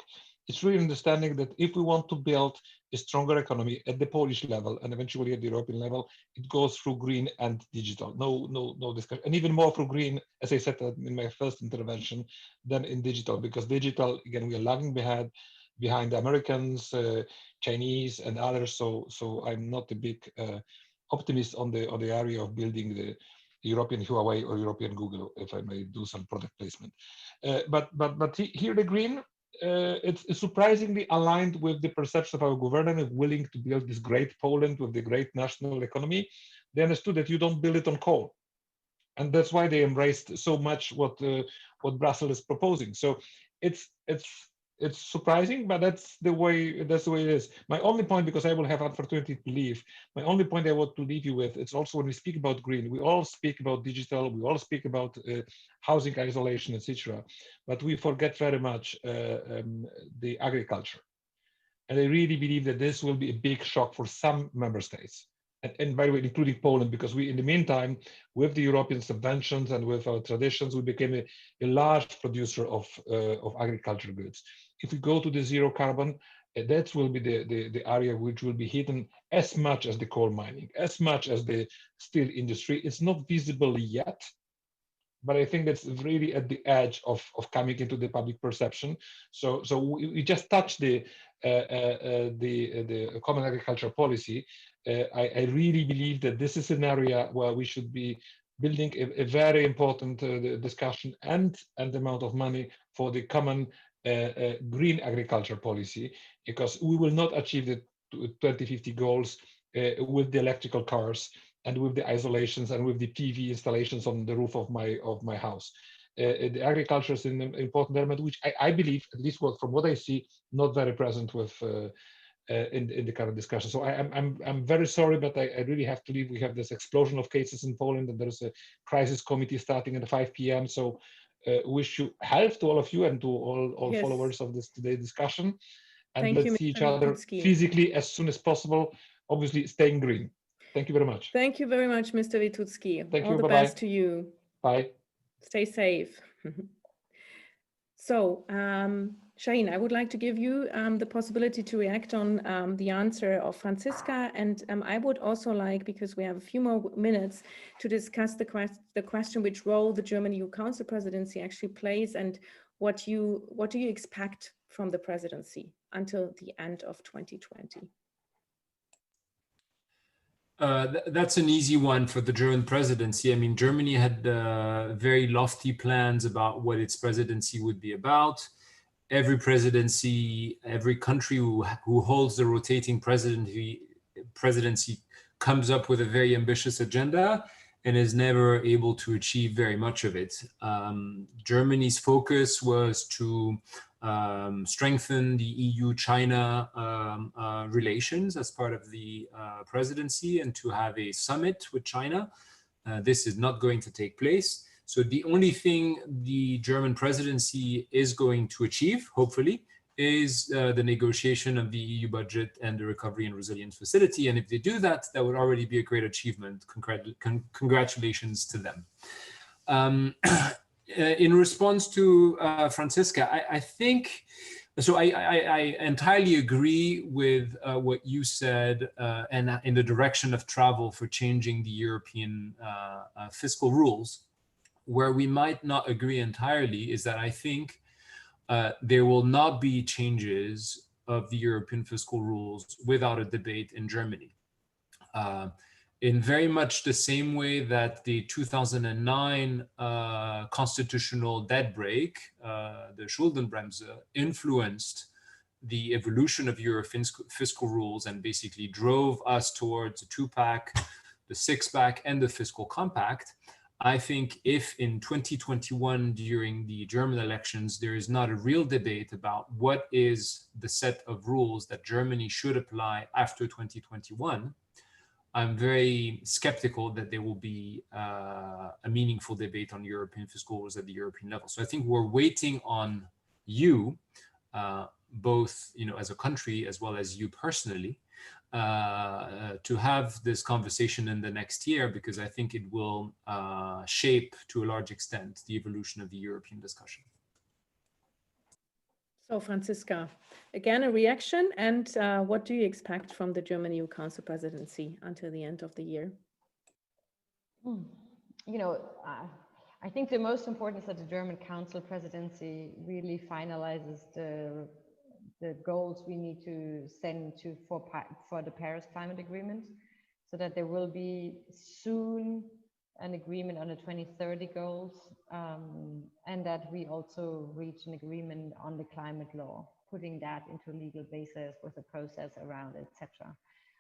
It's really understanding that if we want to build a stronger economy at the Polish level and eventually at the European level, it goes through green and digital. No discussion, and even more through green, as I said in my first intervention, than in digital, because digital, again, we are lagging behind the Americans, Chinese, and others. So I'm not a big optimist on the area of building the European Huawei or European Google, if I may do some product placement. But here the green. It's surprisingly aligned with the perception of our government willing to build this great Poland with the great national economy. They understood that you don't build it on coal, and that's why they embraced so much what Brussels is proposing. So it's surprising, but that's the way it is. My only point, because I will have opportunity to leave, my only point I want to leave you with, it's also when we speak about green, we all speak about digital, we all speak about housing isolation, etc. But we forget very much the agriculture. And I really believe that this will be a big shock for some member states. And by the way, including Poland, because we, in the meantime, with the European subventions and with our traditions, we became a large producer of agricultural goods. If we go to the zero carbon, that will be the area which will be hidden as much as the coal mining, as much as the steel industry. It's not visible yet, but I think that's really at the edge of coming into the public perception. So we just touched the common agricultural policy. I really believe that this is an area where we should be building a very important discussion and amount of money for the common green agriculture policy, because we will not achieve the 2050 goals with the electrical cars and with the isolations and with the PV installations on the roof of my house. The agriculture is an important element, which I believe, at least from what I see, not very present with in the current discussion. So I'm very sorry, but I really have to leave. We have this explosion of cases in Poland, and there is a crisis committee starting at 5 p.m. So wish you health to all of you and to all yes. followers of today's discussion. And Thank let's you, see each Mr. other Witucki. physically as soon as possible. Obviously, staying green. Thank you very much. Thank you very much, Mr. Witucki. Thank all you. the Bye-bye. best to you. Bye. Stay safe. So, Shahin, I would like to give you the possibility to react on the answer of Franziska, and I would also like, because we have a few more minutes, to discuss the question which role the German EU Council presidency actually plays, and what do you expect from the presidency until the end of 2020? That's an easy one for the German presidency. I mean, Germany had very lofty plans about what its presidency would be about. Every presidency, every country who holds the rotating presidency comes up with a very ambitious agenda and is never able to achieve very much of it. Germany's focus was to strengthen the EU-China relations as part of the presidency and to have a summit with China. This is not going to take place. So the only thing the German presidency is going to achieve, hopefully, is the negotiation of the EU budget and the Recovery and Resilience Facility. And if they do that, that would already be a great achievement. Congratulations to them. In response to Franziska, I think, so I entirely agree with what you said and in the direction of travel for changing the European fiscal rules. Where we might not agree entirely is that I think there will not be changes of the European fiscal rules without a debate in Germany. In very much the same way that the 2009 constitutional debt break, the Schuldenbremse, influenced the evolution of Euro fiscal rules and basically drove us towards the 2-pack, the 6-pack, and the fiscal compact. I think if in 2021, during the German elections, there is not a real debate about what is the set of rules that Germany should apply after 2021, I'm very skeptical that there will be a meaningful debate on European fiscal rules at the European level. So I think we're waiting on you, both as a country as well as you personally, to have this conversation in the next year, because I think it will shape to a large extent the evolution of the European discussion. So Franziska, again, a reaction, and what do you expect from the German EU Council presidency until the end of the year? I think the most important is that the German Council presidency really finalizes the goals we need to send to for the Paris Climate Agreement, so that there will be soon an agreement on the 2030 goals, and that we also reach an agreement on the climate law, putting that into a legal basis with a process around it, etc.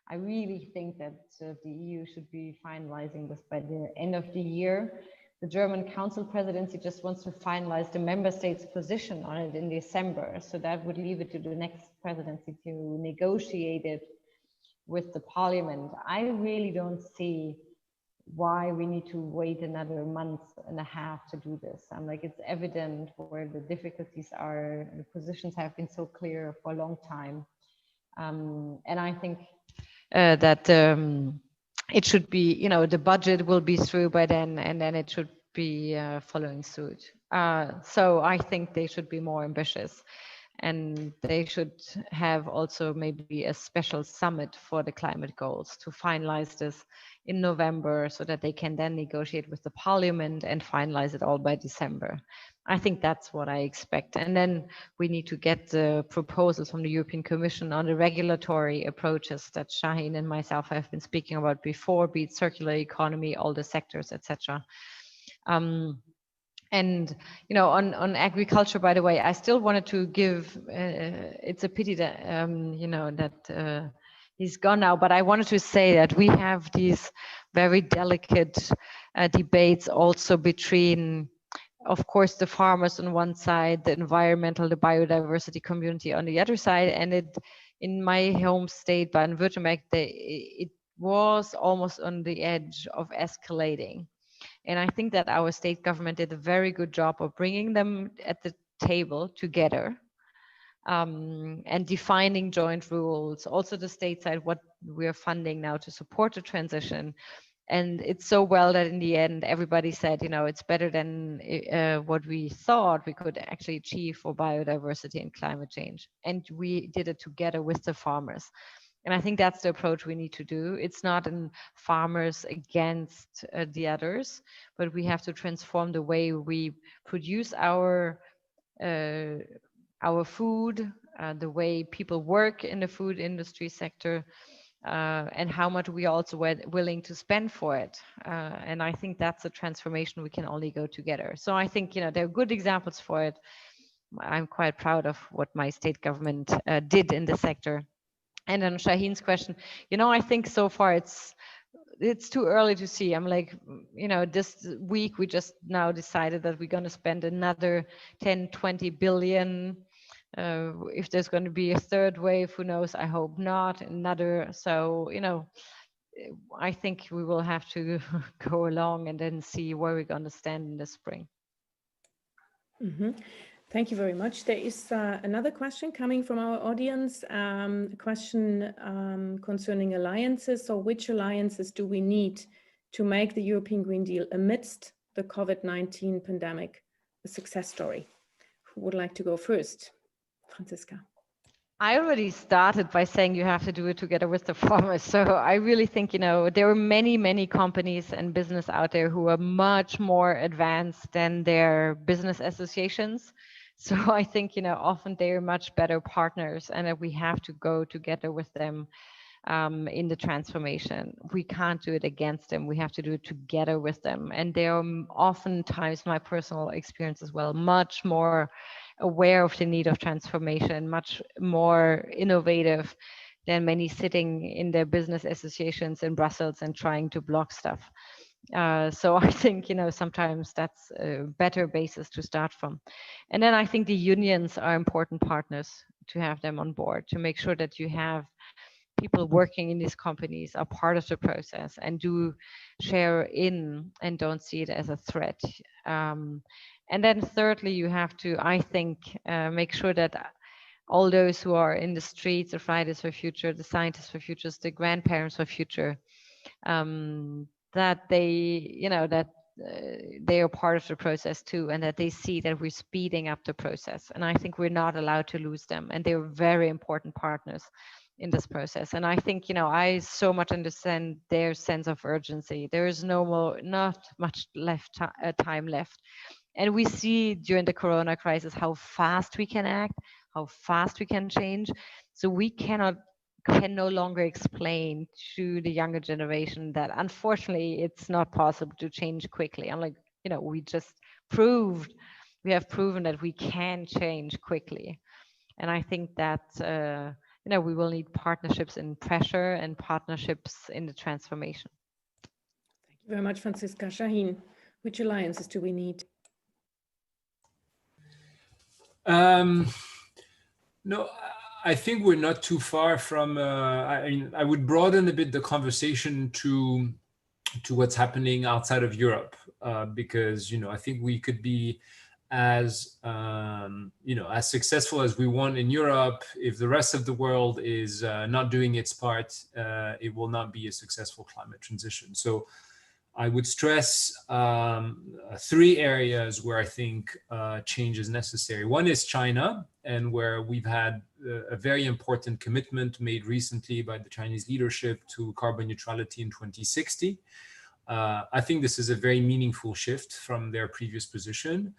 I really think that the EU should be finalizing this by the end of the year. The German Council presidency just wants to finalize the member states' position on it in December. So that would leave it to the next presidency to negotiate it with the parliament. I really don't see why we need to wait another month and a half to do this. I'm like, it's evident where the difficulties are. The positions have been so clear for a long time. And I think that it should be, the budget will be through by then, and then it should be following suit. So I think they should be more ambitious, and they should have also maybe a special summit for the climate goals to finalize this in November, so that they can then negotiate with the parliament and finalize it all by December. I think that's what I expect. And then we need to get the proposals from the European Commission on the regulatory approaches that Shahin and myself have been speaking about before, be it circular economy, all the sectors, etc. And on agriculture, by the way, I still wanted to give. It's a pity that that he's gone now, but I wanted to say that we have these very delicate debates also between, of course, the farmers on one side, the environmental, the biodiversity community on the other side, and in my home state, Baden-Württemberg, it was almost on the edge of escalating. And I think that our state government did a very good job of bringing them at the table together and defining joint rules. Also the state side, what we're funding now to support the transition. And it's so well that in the end, everybody said, it's better than what we thought we could actually achieve for biodiversity and climate change. And we did it together with the farmers. And I think that's the approach we need to do. It's not in farmers against the others, but we have to transform the way we produce our food, the way people work in the food industry sector, and how much we also were willing to spend for it. And I think that's a transformation we can only go together. So I think, you know, there are good examples for it. I'm quite proud of what my state government did in the sector. And on Shahin's question, you know, I think so far it's too early to see. I'm like, you know, this week we just now decided that we're going to spend another 10, 20 billion. If there's going to be a third wave, who knows? I hope not. Another. So, you know, I think we will have to go along and then see where we're going to stand in the spring. Mm-hmm. Thank you very much. There is another question coming from our audience, a question concerning alliances. So which alliances do we need to make the European Green Deal amidst the COVID-19 pandemic a success story? Who would like to go first? Franziska. I already started by saying you have to do it together with the farmers. So I really think, you know, there are many, many companies and business out there who are much more advanced than their business associations. So I think, you know, often they are much better partners and that we have to go together with them in the transformation. We can't do it against them. We have to do it together with them. And they are oftentimes, my personal experience as well, much more aware of the need of transformation, much more innovative than many sitting in their business associations in Brussels and trying to block stuff. So I think, you know, sometimes that's a better basis to start from. And then I think the unions are important partners to have them on board, to make sure that you have people working in these companies are part of the process and do share in and don't see it as a threat. And then thirdly, you have to, I think, make sure that all those who are in the streets, the Fridays for Future, the Scientists for Futures, the Grandparents for Future, that they, you know, that they are part of the process too, and that they see that we're speeding up the process. And I think we're not allowed to lose them. And they're very important partners in this process. And I think, you know, I so much understand their sense of urgency. There is not much time left. And we see during the Corona crisis how fast we can act, how fast we can change. So we can no longer explain to the younger generation that unfortunately it's not possible to change quickly. I'm like, you know, we have proven that we can change quickly. And I think that, you know, we will need partnerships in pressure and partnerships in the transformation. Thank you very much, Franziska. Shahin, which alliances do we need? No, I think we're not too far from, I mean, I would broaden a bit the conversation to what's happening outside of Europe, because, you know, I think we could be as, you know, as successful as we want in Europe. If the rest of the world is not doing its part, it will not be a successful climate transition. So I would stress 3 areas where I think change is necessary. One is China, and where we've had a very important commitment made recently by the Chinese leadership to carbon neutrality in 2060. I think this is a very meaningful shift from their previous position.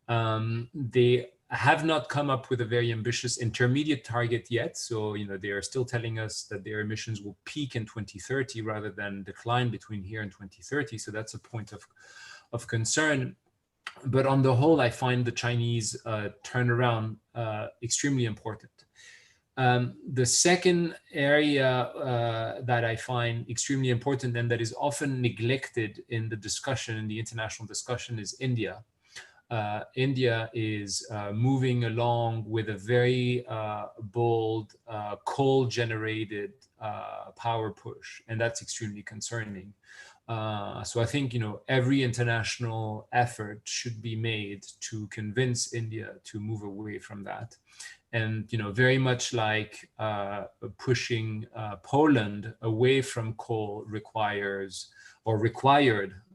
They have not come up with a very ambitious intermediate target yet. So, you know, they are still telling us that their emissions will peak in 2030 rather than decline between here and 2030. So that's a point of concern. But on the whole, I find the Chinese turnaround extremely important. The second area that I find extremely important and that is often neglected in the discussion, in the international discussion, is India. India is moving along with a very bold coal-generated power push, and that's extremely concerning. So I think, you know, every international effort should be made to convince India to move away from that. And, you know, very much like pushing Poland away from coal required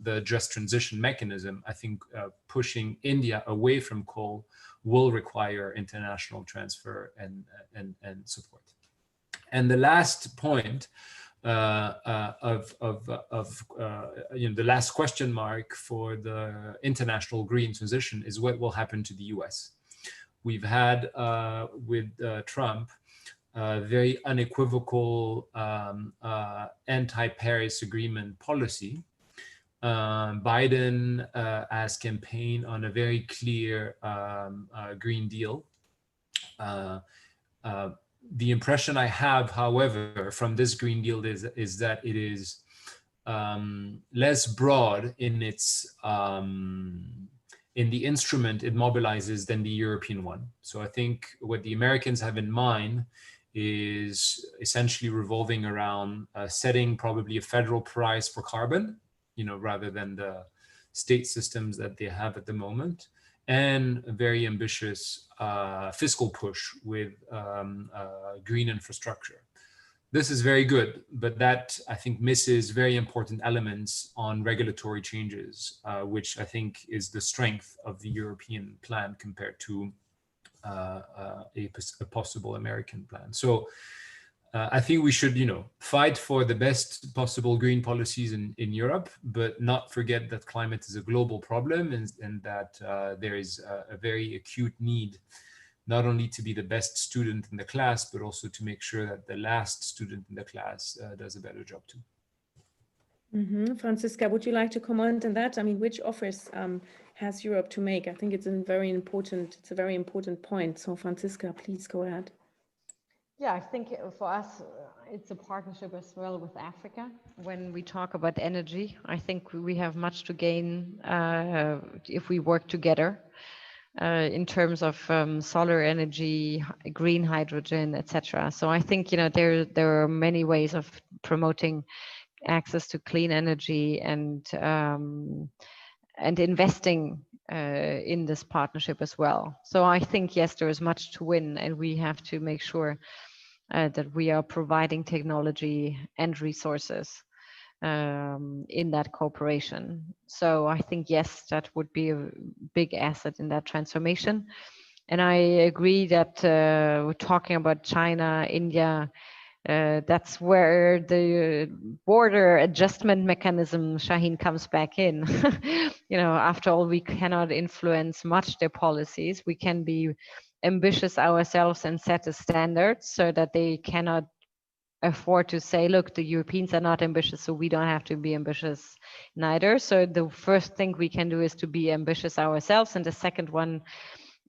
the just transition mechanism, I think pushing India away from coal will require international transfer and support. And the last point you know, the last question mark for the international green transition is what will happen to the US. We've had with Trump very unequivocal anti-Paris Agreement policy, Biden has campaigned on a very clear Green Deal. The impression I have, however, from this Green Deal is that it is less broad in its in the instrument it mobilizes than the European one. So I think what the Americans have in mind is essentially revolving around setting probably a federal price for carbon, rather than the state systems that they have at the moment, and a very ambitious fiscal push with green infrastructure. This is very good, but that I think misses very important elements on regulatory changes, which I think is the strength of the European plan compared to a possible American plan. So I think we should, fight for the best possible green policies in Europe, but not forget that climate is a global problem, and that there is a very acute need not only to be the best student in the class, but also to make sure that the last student in the class does a better job too. Franziska, would you like to comment on that? I mean, which offers has Europe to make? I think it's a very important point. So Franziska, please go ahead. Yeah, I think for us, it's a partnership as well with Africa. When we talk about energy, I think we have much to gain if we work together. In terms of solar energy, green hydrogen, etc. So I think there are many ways of promoting access to clean energy and investing in this partnership as well. So I think yes, there is much to win, and we have to make sure that we are providing technology and resources in that cooperation. So I think, yes, that would be a big asset in that transformation. And I agree that we're talking about China, India, that's where the border adjustment mechanism, Shahin, comes back in. After all, we cannot influence much their policies. We can be ambitious ourselves and set a standard so that they cannot afford to say, look, the Europeans are not ambitious, so we don't have to be ambitious neither. So the first thing we can do is to be ambitious ourselves. And the second one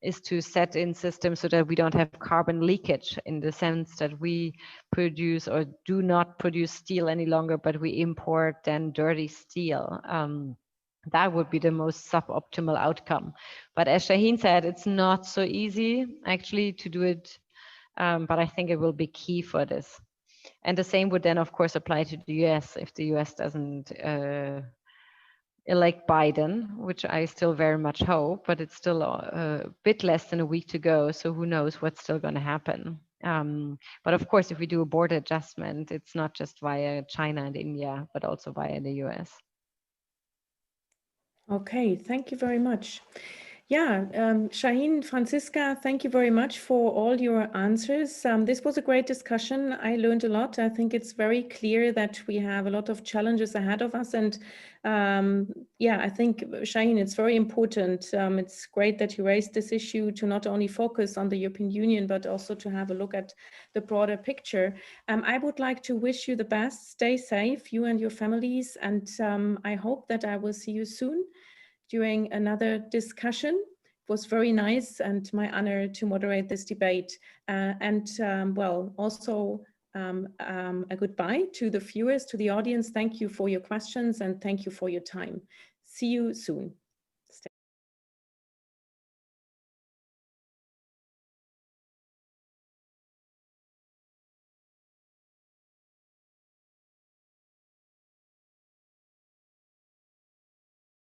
is to set in systems so that we don't have carbon leakage, in the sense that we produce or do not produce steel any longer, but we import then dirty steel. That would be the most suboptimal outcome. But as Shahin said, it's not so easy actually to do it, but I think it will be key for this. And the same would then, of course, apply to the US if the US doesn't elect Biden, which I still very much hope, but it's still a bit less than a week to go. So who knows what's still going to happen. But of course, if we do a border adjustment, it's not just via China and India, but also via the US. Okay, thank you very much. Yeah, Shahin, Franziska, thank you very much for all your answers. This was a great discussion. I learned a lot. I think it's very clear that we have a lot of challenges ahead of us. And yeah, I think, Shahin, it's very important. It's great that you raised this issue to not only focus on the European Union, but also to have a look at the broader picture. I would like to wish you the best. Stay safe, you and your families. And I hope that I will see you soon during another discussion. It was very nice and my honor to moderate this debate. Well, also a goodbye to the viewers, to the audience. Thank you for your questions and thank you for your time. See you soon.